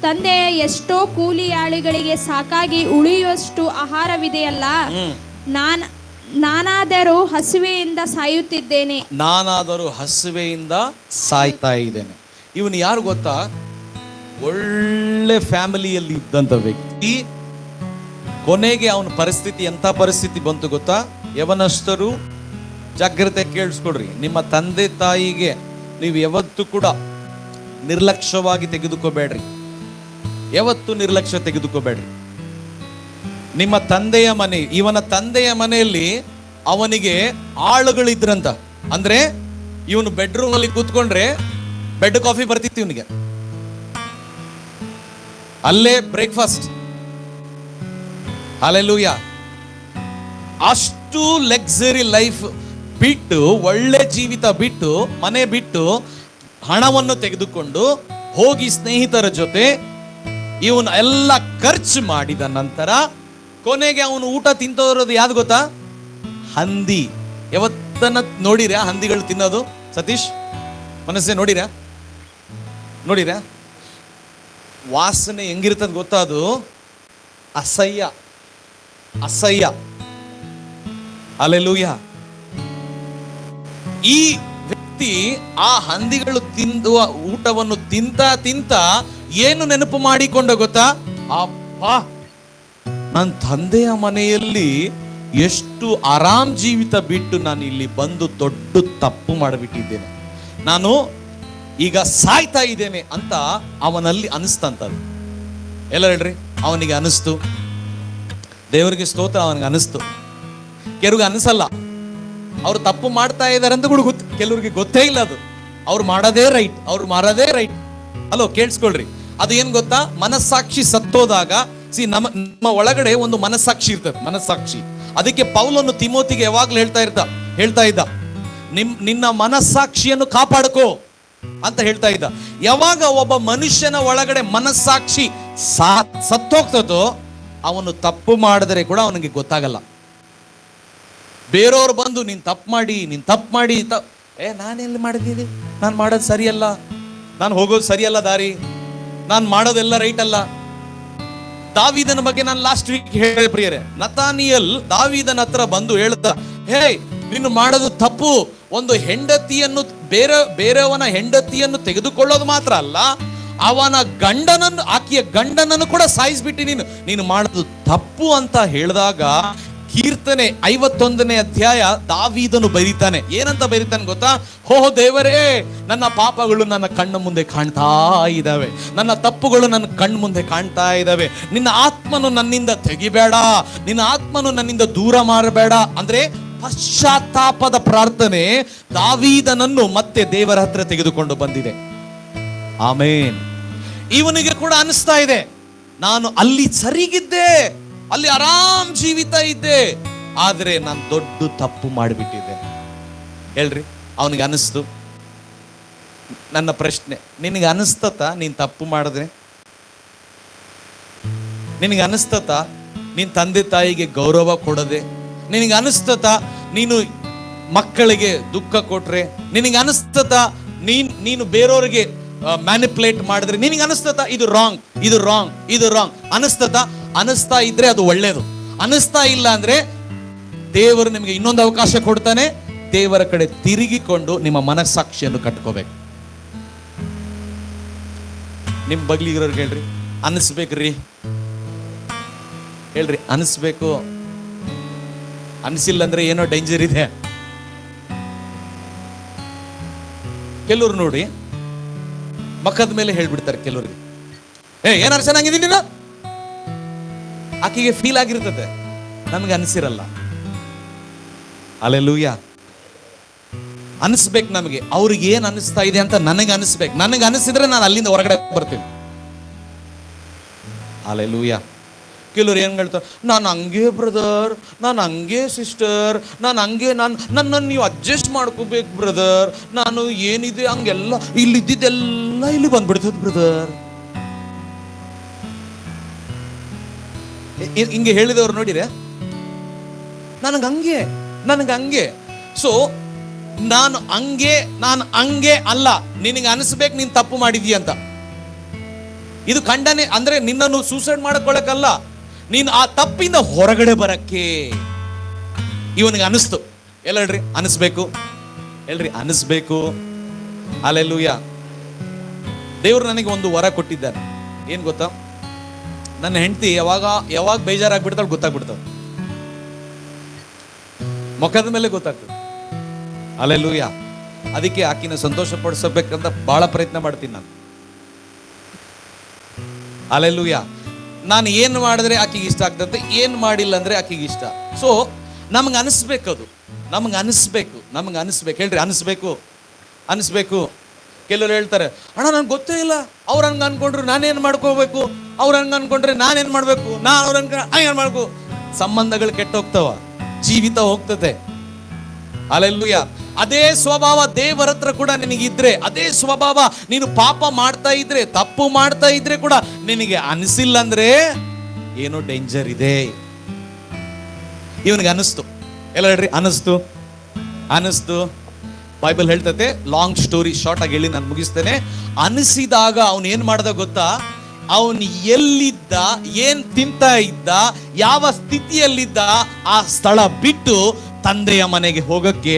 Speaker 2: ತಂದೆಯ ಎಷ್ಟೋ ಕೂಲಿಯಾಳಿಗಳಿಗೆ ಸಾಕಾಗಿ ಉಳಿಯುವಷ್ಟು ಆಹಾರವಿದೆಯಲ್ಲ, ನಾನಾದರೂ ಹಸಿವೆಯಿಂದ
Speaker 1: ಸಾಯ್ತಾ ಇದ್ದೇನೆ. ಇವನು ಯಾರು ಗೊತ್ತಾ? ಒಳ್ಳೆ ಫ್ಯಾಮಿಲಿಯಲ್ಲಿ ಇದ್ದಂತ ವ್ಯಕ್ತಿ. ಕೊನೆಗೆ ಅವನ ಪರಿಸ್ಥಿತಿ ಎಂತ ಪರಿಸ್ಥಿತಿ ಬಂತು ಗೊತ್ತಾ? ಯವನಸ್ಥರು ಜಾಗ್ರತೆ ಕೇಳಿಸ್ಕೊಡ್ರಿ. ನಿಮ್ಮ ತಂದೆ ತಾಯಿಗೆ ನೀವು ಯಾವತ್ತೂ ಕೂಡ ನಿರ್ಲಕ್ಷ್ಯವಾಗಿ ತೆಗೆದುಕೋಬೇಡ್ರಿ. ಯಾವತ್ತೂ ನಿರ್ಲಕ್ಷ್ಯ ತೆಗೆದುಕೋಬೇಡ್ರಿ. ನಿಮ್ಮ ತಂದೆಯ ಮನೆ, ಇವನ ತಂದೆಯ ಮನೆಯಲ್ಲಿ ಅವನಿಗೆ ಆಳುಗಳಿದ್ರಂತ. ಅಂದ್ರೆ ಇವನು ಬೆಡ್ರೂಮ್ ಅಲ್ಲಿ ಕೂತ್ಕೊಂಡ್ರೆ ಬೆಡ್ ಕಾಫಿ ಬರ್ತಿತ್ತು ಇವನಿಗೆ, ಅಲ್ಲೇ ಬ್ರೇಕ್ಫಾಸ್ಟ್. ಹಲ್ಲೆಲೂಯಾ. ಅಷ್ಟು ಲಕ್ಸರಿ ಲೈಫ್ ಬಿಟ್ಟು, ಒಳ್ಳೆ ಜೀವಿತ ಬಿಟ್ಟು, ಮನೆ ಬಿಟ್ಟು, ಹಣವನ್ನು ತೆಗೆದುಕೊಂಡು ಹೋಗಿ ಸ್ನೇಹಿತರ ಜೊತೆ ಇವನು ಎಲ್ಲ ಖರ್ಚು ಮಾಡಿದ ನಂತರ ಕೊನೆಗೆ ಅವನು ಊಟ ತಿಂತೋರೋದು ಯಾವ್ದು ಗೊತ್ತಾ? ಹಂದಿ. ಯಾವತ್ತನ ನೋಡಿರ್ಯಾ ಹಂದಿಗಳು ತಿನ್ನೋದು? ಸತೀಶ್, ಮನಸ್ಸೇ ನೋಡಿರ್ಯಾ? ವಾಸನೆ ಹೆಂಗಿರ್ತದ ಗೊತ್ತಾ? ಅದು ಅಸಹ್ಯ. ಹಲ್ಲೆಲೂಯಾ. ಈ ವ್ಯಕ್ತಿ ಆ ಹಂದಿಗಳು ತಿನ್ನುವ ಊಟವನ್ನು ತಿಂತ ಏನು ನೆನಪು ಮಾಡಿಕೊಂಡ ಗೊತ್ತಾ? ಅಪ್ಪ, ನನ್ನ ತಂದೆಯ ಮನೆಯಲ್ಲಿ ಎಷ್ಟು ಆರಾಮ್ ಜೀವಿತ ಬಿಟ್ಟು ನಾನು ಇಲ್ಲಿ ಬಂದು ದೊಡ್ಡ ತಪ್ಪು ಮಾಡಿಬಿಟ್ಟಿದ್ದೇನೆ, ನಾನು ಈಗ ಸಾಯ್ತಾ ಇದ್ದೇನೆ ಅಂತ ಅವನಲ್ಲಿ ಅನಿಸ್ತಂತದ್ದು. ಎಲ್ಲ ಹೇಳ್ರಿ, ಅವನಿಗೆ ಅನಿಸ್ತು. ದೇವರಿಗೆ ಸ್ತೋತ್ರ, ಅವನಿಗೆ ಅನಿಸ್ತು. ಕೆಲವ್ರಿಗೆ ಅನಿಸಲ್ಲ, ಅವ್ರು ತಪ್ಪು ಮಾಡ್ತಾ ಇದ್ದಾರೆ ಅಂತ ಕೂಡ ಕೆಲವ್ರಿಗೆ ಗೊತ್ತೇ ಇಲ್ಲ. ಅದು ಅವ್ರು ಮಾಡೋದೇ ರೈಟ್. ಅಲೋ, ಕೇಳಿಸ್ಕೊಳ್ರಿ. ಅದು ಏನ್ ಗೊತ್ತಾ? ಮನಸ್ಸಾಕ್ಷಿ ಸತ್ತೋದಾಗ ನಮ್ಮ ಒಳಗಡೆ ಒಂದು ಮನಸ್ಸಾಕ್ಷಿ ಇರ್ತದೆ, ಮನಸ್ಸಾಕ್ಷಿ. ಅದಕ್ಕೆ ಪೌಲನು ತಿಮೋತಿಗೆ ಯಾವಾಗ್ಲೂ ಹೇಳ್ತಾ ಇದ್ದ, ನಿನ್ನ ಮನಸ್ಸಾಕ್ಷಿಯನ್ನು ಕಾಪಾಡ್ಕೋ ಅಂತ ಹೇಳ್ತಾ ಇದ್ದ. ಯಾವಾಗ ಒಬ್ಬ ಮನುಷ್ಯನ ಒಳಗಡೆ ಮನಸ್ಸಾಕ್ಷಿ ಸತ್ತೋಗ್ತದೋ ಅವನು ತಪ್ಪು ಮಾಡಿದ್ರೆ ಕೂಡ ಅವನಿಗೆ ಗೊತ್ತಾಗಲ್ಲ. ಬೇರೆಯವ್ರು ಬಂದು ನೀನ್ ತಪ್ಪು ಮಾಡಿ ನಾನೆಲ್ಲಿ ಮಾಡಿದ್ದೀನಿ, ನಾನು ಮಾಡೋದು ಸರಿಯಲ್ಲ, ನಾನು ಹೋಗೋದು ಸರಿಯಲ್ಲ ದಾರಿ, ನಾನು ಮಾಡೋದೆಲ್ಲ ರೈಟ್ ಅಲ್ಲ. ದಾವೀದನ ಬಗ್ಗೆ ನಾನು ಲಾಸ್ಟ್ ವೀಕ್ ಹೇಳಿದೆ ಪ್ರಿಯರೇ. ನತಾನಿಯಲ್ ದಾವೀದನ ಹತ್ರ ಬಂದು ಹೇಳ್ದ, ಹೇ, ನೀನು ಮಾಡೋದು ತಪ್ಪು. ಒಂದು ಹೆಂಡತಿಯನ್ನು, ಬೇರೆಯವನ ಹೆಂಡತಿಯನ್ನು ತೆಗೆದುಕೊಳ್ಳೋದು ಮಾತ್ರ ಅಲ್ಲ, ಆಕೆಯ ಗಂಡನನ್ನು ಕೂಡ ಸಾಯಿಸ್ಬಿಟ್ಟು ನೀನು ಮಾಡೋದು ತಪ್ಪು ಅಂತ ಹೇಳಿದಾಗ, ಕೀರ್ತನೆ 51ನೇ ಅಧ್ಯಾಯ ದಾವೀದನು ಬರೀತಾನೆ. ಏನಂತ ಬರೀತಾನೆ ಗೊತ್ತಾ? ಹೋ ದೇವರೇ, ನನ್ನ ಪಾಪಗಳು ನನ್ನ ಕಣ್ಣ ಮುಂದೆ ಕಾಣ್ತಾ ಇದ್ದಾವೆ, ನನ್ನ ತಪ್ಪುಗಳು ನನ್ನ ಕಣ್ಣ ಮುಂದೆ ಕಾಣ್ತಾ ಇದ್ದಾವೆ. ನಿನ್ನ ಆತ್ಮನು ನನ್ನಿಂದ ತೆಗಿಬೇಡ, ನಿನ್ನ ಆತ್ಮನು ನನ್ನಿಂದ ದೂರ ಮಾಡಬೇಡ. ಅಂದ್ರೆ ಪಶ್ಚಾತ್ತಾಪದ ಪ್ರಾರ್ಥನೆ ದಾವೀದನನ್ನು ಮತ್ತೆ ದೇವರ ಹತ್ರ ತೆಗೆದುಕೊಂಡು ಬಂದಿದೆ. ಆಮೇನ್. ಇವನಿಗೆ ಕೂಡ ಅನಿಸ್ತಾ ಇದೆ, ನಾನು ಅಲ್ಲಿ ಸರಿಗಿದ್ದೆ, ಅಲ್ಲಿ ಆರಾಮ್ ಜೀವಿತ ಇದ್ದೆ, ಆದ್ರೆ ನಾನು ದೊಡ್ಡ ತಪ್ಪು ಮಾಡಿಬಿಟ್ಟಿದ್ದೆ. ಹೇಳ್ರಿ, ಅವನಿಗೆ ಅನಿಸ್ತು. ನನ್ನ ಪ್ರಶ್ನೆ, ನಿನಗೆ ಅನಿಸ್ತತ ನೀನ್ ತಪ್ಪು ಮಾಡಿದ್ರೆ? ನಿನಗೆ ಅನಿಸ್ತತ ನೀನ್ ತಂದೆ ತಾಯಿಗೆ ಗೌರವ ಕೊಡದೆ? ನಿನಗೆ ಅನಿಸ್ತತ ನೀನು ಮಕ್ಕಳಿಗೆ ದುಃಖ ಕೊಟ್ರೆ ನಿನಗೆ ಅನಿಸ್ತದ, ನೀನು ಬೇರೆಯವ್ರಿಗೆ ಮ್ಯಾನಿಪುಲೇಟ್ ಮಾಡಿದ್ರೆ ನಿನಗೆ ಅನಿಸ್ತದ ಇದು ರಾಂಗ್, ಇದು ರಾಂಗ್, ಇದು ರಾಂಗ್ ಅನಿಸ್ತದ. ಅನಿಸ್ತಾ ಇದ್ರೆ ಅದು ಒಳ್ಳೇದು. ಅನಿಸ್ತಾ ಇಲ್ಲ ಅಂದ್ರೆ ದೇವರು ನಿಮಗೆ ಇನ್ನೊಂದು ಅವಕಾಶ ಕೊಡ್ತಾನೆ. ದೇವರ ಕಡೆ ತಿರುಗಿಕೊಂಡು ನಿಮ್ಮ ಮನಸ್ಸಾಕ್ಷಿಯನ್ನು ಕಟ್ಕೋಬೇಕು. ನಿಮ್ ಬಗ್ಲಿಗಿರೋರ್ಗೆ ಹೇಳ್ರಿ, ಅನಿಸ್ಬೇಕ್ರಿ, ಹೇಳ್ರಿ ಅನಿಸ್ಬೇಕು. ಅನಿಸಿಲ್ಲ ಅಂದ್ರೆ ಏನೋ ಡೇಂಜರ್ ಇದೆ. ಕೆಲವ್ರು ನೋಡಿ ಮಕ್ಕದ ಮೇಲೆ ಹೇಳ್ಬಿಡ್ತಾರೆ. ಕೆಲವ್ರಿಗೆ ಏನಾರು ಚೆನ್ನಾಗಿದ್ದೀನಿ ನೀನು, ಆಕೆಗೆ ಫೀಲ್ ಆಗಿರ್ತದೆ, ನಮಗೆ ಅನಿಸಿರಲ್ಲ. ಹಲ್ಲೆಲೂಯಾ. ಅನಿಸ್ಬೇಕು ನಮಗೆ, ಅವ್ರಿಗೆ ಏನ್ ಅನಿಸ್ತಾ ಇದೆ ಅಂತ ನನಗೆ ಅನಿಸ್ಬೇಕು. ನನಗೆ ಅನಿಸಿದ್ರೆ ನಾನು ಅಲ್ಲಿಂದ ಹೊರಗಡೆ ಬರ್ತೀನಿ. ಹಲ್ಲೆಲೂಯಾ. ಕೆಲವ್ರು ಏನ್ ಹೇಳ್ತಾರೆ, ನಾನು ಹಂಗೆ ಬ್ರದರ್, ನಾನು ಹಂಗೆ ಸಿಸ್ಟರ್, ನಾನು ಹಂಗೆ, ನನ್ನನ್ನು ನೀವು ಅಡ್ಜಸ್ಟ್ ಮಾಡ್ಕೋಬೇಕು ಬ್ರದರ್, ನಾನು ಏನಿದೆ ಹಂಗೆಲ್ಲ ಇಲ್ಲಿದ್ದೆಲ್ಲ ಇಲ್ಲಿ ಬಂದ್ಬಿಡ್ತದೆ ಬ್ರದರ್. ಹಿಂಗೆ ಹೇಳಿದವ್ರು ನೋಡಿರೆ, ನನಗೆ ಹಂಗೆ. ಸೊ ನಾನು ಹಂಗೆ ಅಲ್ಲ, ನಿನಗೆ ಅನಿಸ್ಬೇಕು ನೀನ್ ತಪ್ಪು ಮಾಡಿದೀಯ ಅಂತ. ಇದು ಖಂಡನೆ ಅಂದ್ರೆ ನಿನ್ನನ್ನು ಸೂಸೈಡ್ ಮಾಡ್ಕೊಳ್ಳಕ್ಕಲ್ಲ, ನೀನು ಆ ತಪ್ಪಿಂದ ಹೊರಗಡೆ ಬರಕ್ಕೆ ಇವನಿಗೆ ಅನಿಸ್ತು. ಎಲ್ಲ ಹೇಳ್ರಿ ಅನಿಸ್ಬೇಕು, ಹೇಳ್ರಿ ಅನಿಸ್ಬೇಕು. ಹಲ್ಲೆಲೂಯಾ. ದೇವರು ನನಗೆ ಒಂದು ವರ ಕೊಟ್ಟಿದ್ದಾನೆ. ಏನ್ ಗೊತ್ತಾ, ನನ್ನ ಹೆಂಡತಿ ಯಾವಾಗ ಬೇಜಾರಾಗ್ಬಿಡ್ತಾಳೆ ಗೊತ್ತಾಗ್ಬಿಡ್ತಾವ, ಮುಖದ ಮೇಲೆ ಗೊತ್ತಾಗ್ತದೆ. ಹಲ್ಲೆಲೂಯಾ. ಅದಕ್ಕೆ ಆಕಿನ ಸಂತೋಷ ಪಡಿಸಬೇಕಂತ ಬಹಳ ಪ್ರಯತ್ನ ಮಾಡ್ತೀನಿ ನಾನು. ಹಲ್ಲೆಲೂಯಾ. ನಾನು ಏನು ಮಾಡಿದ್ರೆ ಆಕೆಗೆ ಇಷ್ಟ ಆಗ್ತದೆ, ಏನು ಮಾಡಿಲ್ಲ ಅಂದ್ರೆ ಆಕೆಗೆ ಇಷ್ಟ. ಸೊ ನಮ್ಗೆ ಅನಿಸ್ಬೇಕು, ಅದು ನಮ್ಗೆ ಅನಿಸ್ಬೇಕು. ಹೇಳ್ರಿ ಅನಿಸ್ಬೇಕು. ಕೆಲವರು ಹೇಳ್ತಾರೆ, ಅಣ್ಣ ನನ್ಗೆ ಗೊತ್ತೇ ಇಲ್ಲ, ಅವ್ರು ಹಂಗೆ ಅನ್ಕೊಂಡ್ರು ನಾನೇನು ಮಾಡ್ಕೋಬೇಕು, ಅವ್ರು ಹಂಗೆ ಅನ್ಕೊಂಡ್ರೆ ನಾನೇನು ಮಾಡ್ಬೇಕು, ನಾನು ಅವ್ರ ಹಂಗೆ ಮಾಡ್ಕೋ. ಸಂಬಂಧಗಳು ಕೆಟ್ಟೋಗ್ತಾವ, ಜೀವಿತ ಹೋಗ್ತದೆ. ಹಲ್ಲೆಲೂಯಾ. ಅದೇ ಸ್ವಭಾವ ದೇವರ ಹತ್ರ ಕೂಡ ನಿನಗಿದ್ರೆ, ಅದೇ ಸ್ವಭಾವ ನೀನು ಪಾಪ ಮಾಡ್ತಾ ಇದ್ರೆ, ತಪ್ಪು ಮಾಡ್ತಾ ಇದ್ರೆ ಕೂಡ ನಿನಗೆ ಅನಿಸಿಲ್ಲ ಅಂದ್ರೆ ಏನೋ ಡೇಂಜರ್ ಇದೆ. ಇವನಿಗೆ ಅನಿಸ್ತು. ಎಲ್ಲ ಹೇಳ್ರಿ ಅನಿಸ್ತು. ಬೈಬಲ್ ಹೇಳ್ತತೆ, ಲಾಂಗ್ ಸ್ಟೋರಿ ಶಾರ್ಟ್ ಆಗಿ ಹೇಳಿ ನಾನು ಮುಗಿಸ್ತೇನೆ. ಅನಿಸಿದಾಗ ಅವನು ಏನ್ ಮಾಡ್ದ ಗೊತ್ತಾ, ಅವನು ಎಲ್ಲಿದ್ದ, ಏನ್ ತಿಂತಾ ಇದ್ದ, ಯಾವ ಸ್ಥಿತಿಯಲ್ಲಿದ್ದ, ಆ ಸ್ಥಳ ಬಿಟ್ಟು ತಂದೆಯ ಮನೆಗೆ ಹೋಗಕ್ಕೆ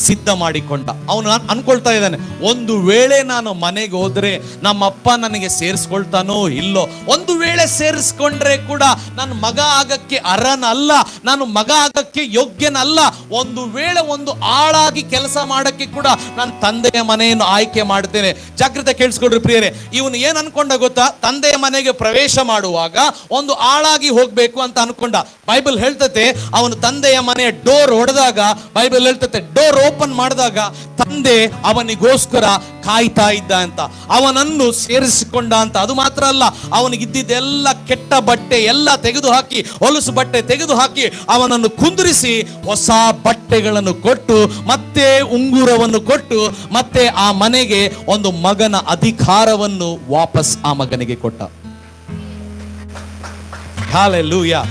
Speaker 1: ಸಿದ್ಧ ಮಾಡಿಕೊಂಡ. ಅವನು ಅನ್ಕೊಳ್ತಾ ಇದ್ದಾನೆ, ಒಂದು ವೇಳೆ ನಾನು ಮನೆಗೆ ಹೋದ್ರೆ ನಮ್ಮಪ್ಪ ನನಗೆ ಸೇರಿಸ್ಕೊಳ್ತಾನೋ ಇಲ್ಲೋ, ಒಂದು ವೇಳೆ ಸೇರಿಸ್ಕೊಂಡ್ರೆ ಕೂಡ ನನ್ನ ಮಗ ಆಗಕ್ಕೆ ಅರ್ಹನಲ್ಲ, ನಾನು ಮಗ ಆಗಕ್ಕೆ ಯೋಗ್ಯನಲ್ಲ, ಒಂದು ವೇಳೆ ಒಂದು ಆಳಾಗಿ ಕೆಲಸ ಮಾಡಕ್ಕೆ ಕೂಡ ನಾನು ತಂದೆಯ ಮನೆಯನ್ನು ಆಯ್ಕೆ ಮಾಡ್ತೇನೆ. ಜಾಗ್ರತೆ ಕೇಳಿಸ್ಕೊಡ್ರಿ ಪ್ರಿಯರೇ. ಇವನು ಏನ್ ಅನ್ಕೊಂಡ ಗೊತ್ತಾ, ತಂದೆಯ ಮನೆಗೆ ಪ್ರವೇಶ ಮಾಡುವಾಗ ಒಂದು ಆಳಾಗಿ ಹೋಗ್ಬೇಕು ಅಂತ ಅನ್ಕೊಂಡ. ಬೈಬಲ್ ಹೇಳ್ತತೆ, ಅವನು ತಂದೆಯ ಮನೆಯ ಡೋರ್ ಹೊಡೆದಾಗ, ಬೈಬಲ್ ಹೇಳ್ತತೆ ಡೋರ್ ಓಪನ್ ಮಾಡಿದಾಗ ತಂದೆ ಅವನಿಗೋಸ್ಕರ ಕಾಯ್ತಾ ಇದ್ದ ಅಂತ, ಅವನನ್ನು ಸೇರಿಸಿಕೊಂಡ ಅಂತ. ಅದು ಮಾತ್ರ ಅಲ್ಲ, ಅವನಿಗಿದ್ದಿದ್ದೆಲ್ಲ ಕೆಟ್ಟ ಬಟ್ಟೆ ಎಲ್ಲ ತೆಗೆದು ಹಾಕಿ, ಹೊಲಸು ಬಟ್ಟೆ ತೆಗೆದು ಹಾಕಿ ಅವನನ್ನು ಕುಂದಿರಿಸಿ ಹೊಸ ಬಟ್ಟೆಗಳನ್ನು ಕೊಟ್ಟು, ಮತ್ತೆ ಉಂಗುರವನ್ನು ಕೊಟ್ಟು, ಮತ್ತೆ ಆ ಮನೆಗೆ ಒಂದು ಮಗನ ಅಧಿಕಾರವನ್ನು ವಾಪಸ್ ಆ ಮಗನಿಗೆ ಕೊಟ್ಟ. ಹಲ್ಲೆಲೂಯಾ.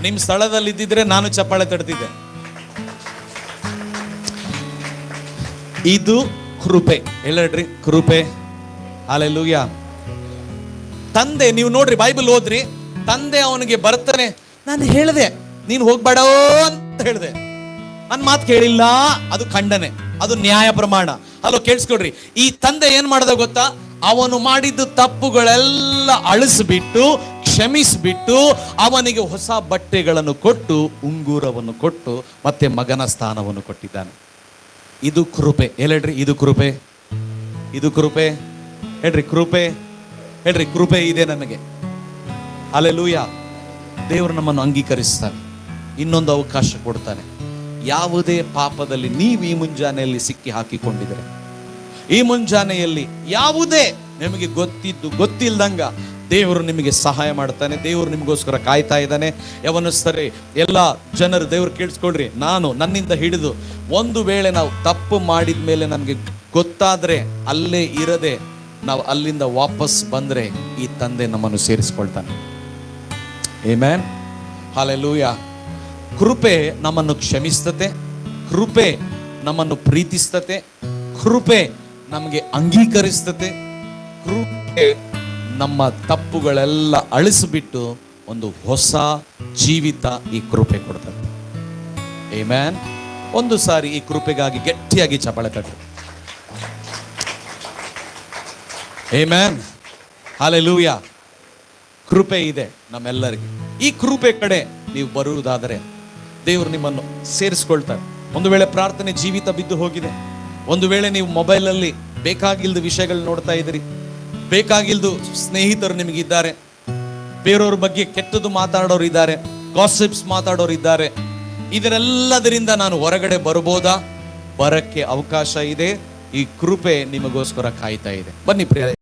Speaker 1: ನಿಮ್ ಸ್ಥಳದಲ್ಲಿ ಇದ್ದಿದ್ರೆ ನಾನು ಚಪ್ಪಾಳೆ ತಡ್ತಿದ್ದೆ. ಇದು ಕೃಪೆ. ಹೇಳ್ರಿ ಕೃಪೆ. ಹಲ್ಲೆಲೂಯಾ. ತಂದೆ, ನೀವು ನೋಡ್ರಿ ಬೈಬಲ್ ಓದ್ರಿ, ತಂದೆ ಅವನಿಗೆ ಬರ್ತಾನೆ, ನಾನು ಹೇಳಿದೆ ನೀನು ಹೋಗ್ಬೇಡ ಅಂತ ಹೇಳಿದೆ, ನನ್ನ ಮಾತು ಕೇಳಿಲ್ಲ, ಅದು ಖಂಡನೆ, ಅದು ನ್ಯಾಯ ಪ್ರಮಾಣ. ಅಲ್ಲೋ ಕೇಳಿಸ್ಕೊಡ್ರಿ. ಈ ತಂದೆ ಏನ್ ಮಾಡ್ದ ಗೊತ್ತಾ, ಅವನು ಮಾಡಿದ್ದು ತಪ್ಪುಗಳೆಲ್ಲ ಅಳಿಸ್ಬಿಟ್ಟು, ಕ್ಷಮಿಸ್ಬಿಟ್ಟು, ಅವನಿಗೆ ಹೊಸ ಬಟ್ಟೆಗಳನ್ನು ಕೊಟ್ಟು, ಉಂಗುರವನ್ನು ಕೊಟ್ಟು, ಮತ್ತೆ ಮಗನ ಸ್ಥಾನವನ್ನು ಕೊಟ್ಟಿದ್ದಾನೆ. ಇದು ಕೃಪೆ. ಹೇಳ್ರಿ ಇದು ಕೃಪೆ. ಹೇಳ್ರಿ ಕೃಪೆ ಇದೆ ನನಗೆ. ಹಲ್ಲೆಲೂಯಾ. ದೇವರು ನಮ್ಮನ್ನು ಅಂಗೀಕರಿಸ್ತಾನೆ, ಇನ್ನೊಂದು ಅವಕಾಶ ಕೊಡ್ತಾನೆ. ಯಾವುದೇ ಪಾಪದಲ್ಲಿ ನೀವು ಈ ಮುಂಜಾನೆಯಲ್ಲಿ ಸಿಕ್ಕಿ ಹಾಕಿಕೊಂಡಿದ್ರೆ, ಈ ಮುಂಜಾನೆಯಲ್ಲಿ ಯಾವುದೇ ನಿಮಗೆ ಗೊತ್ತಿಲ್ದಂಗ ದೇವರು ನಿಮಗೆ ಸಹಾಯ ಮಾಡ್ತಾನೆ. ದೇವರು ನಿಮಗೋಸ್ಕರ ಕಾಯ್ತಾ ಇದ್ದಾನೆ. ಯವನಸ್ಥರೇ, ಎಲ್ಲ ಜನರು ದೇವರು ಕೇಳಿಸ್ಕೊಳ್ರಿ, ನನ್ನಿಂದ ಹಿಡಿದು ಒಂದು ವೇಳೆ ನಾವು ತಪ್ಪು ಮಾಡಿದ ಮೇಲೆ ನಮಗೆ ಗೊತ್ತಾದ್ರೆ ಅಲ್ಲೇ ಇರದೆ ನಾವು ಅಲ್ಲಿಂದ ವಾಪಸ್ ಬಂದ್ರೆ ಈ ತಂದೆ ನಮ್ಮನ್ನು ಸೇರಿಸ್ಕೊಳ್ತಾನೆ. ಆಮೆನ್. ಹಲ್ಲೆಲೂಯಾ. ಕೃಪೆ ನಮ್ಮನ್ನು ಕ್ಷಮಿಸ್ತತೆ. ಕೃಪೆ ನಮ್ಮನ್ನು ಪ್ರೀತಿಸ್ತತೆ, ಕೃಪೆ ನಮಗೆ ಅಂಗೀಕರಿಸ್ತತೆ, ಕೃಪೆ ನಮ್ಮ ತಪ್ಪುಗಳೆಲ್ಲ ಅಳಿಸಿಬಿಟ್ಟು ಒಂದು ಹೊಸ ಜೀವಿತ ಈ ಕೃಪೆ ಕೊಡ್ತದೆ. ಆಮೆನ್. ಒಂದು ಸಾರಿ ಈ ಕೃಪೆಗಾಗಿ ಗಟ್ಟಿಯಾಗಿ ಚಪ್ಪಾಳೆ ತಟ್ಟಿ. ಆಮೆನ್. ಹಲ್ಲೆಲೂಯಾ. ಕೃಪೆ ಇದೆ ನಮ್ಮೆಲ್ಲರಿಗೆ. ಈ ಕೃಪೆ ಕಡೆ ನೀವು ಬರುವುದಾದರೆ ದೇವರು ನಿಮ್ಮನ್ನು ಸೇರಿಸ್ಕೊಳ್ತಾರೆ. ಒಂದು ವೇಳೆ ಪ್ರಾರ್ಥನೆ ಜೀವಿತ ಬಿದ್ದು ಹೋಗಿದೆ, ಒಂದು ವೇಳೆ ನೀವು ಮೊಬೈಲಲ್ಲಿ ಬೇಕಾಗಿಲ್ದ ವಿಷಯಗಳು ನೋಡ್ತಾ ಇದ್ದೀರಿ, ಬೇಕಾಗಿಲ್ದು ಸ್ನೇಹಿತರು ನಿಮಗಿದ್ದಾರೆ, ಬೇರೆಯವ್ರ ಬಗ್ಗೆ ಕೆಟ್ಟದ್ದು ಮಾತಾಡೋರು ಇದ್ದಾರೆ, ಗಾಸಿಪ್ಸ್ ಮಾತಾಡೋರು ಇದ್ದಾರೆ, ಇದರೆಲ್ಲದರಿಂದ ನಾನು ಹೊರಗಡೆ ಬರ್ಬೋದಾ? ಬರಕ್ಕೆ ಅವಕಾಶ ಇದೆ. ಈ ಕೃಪೆ ನಿಮಗೋಸ್ಕರ ಕಾಯ್ತಾ ಇದೆ. ಬನ್ನಿ ಪ್ರಿಯ.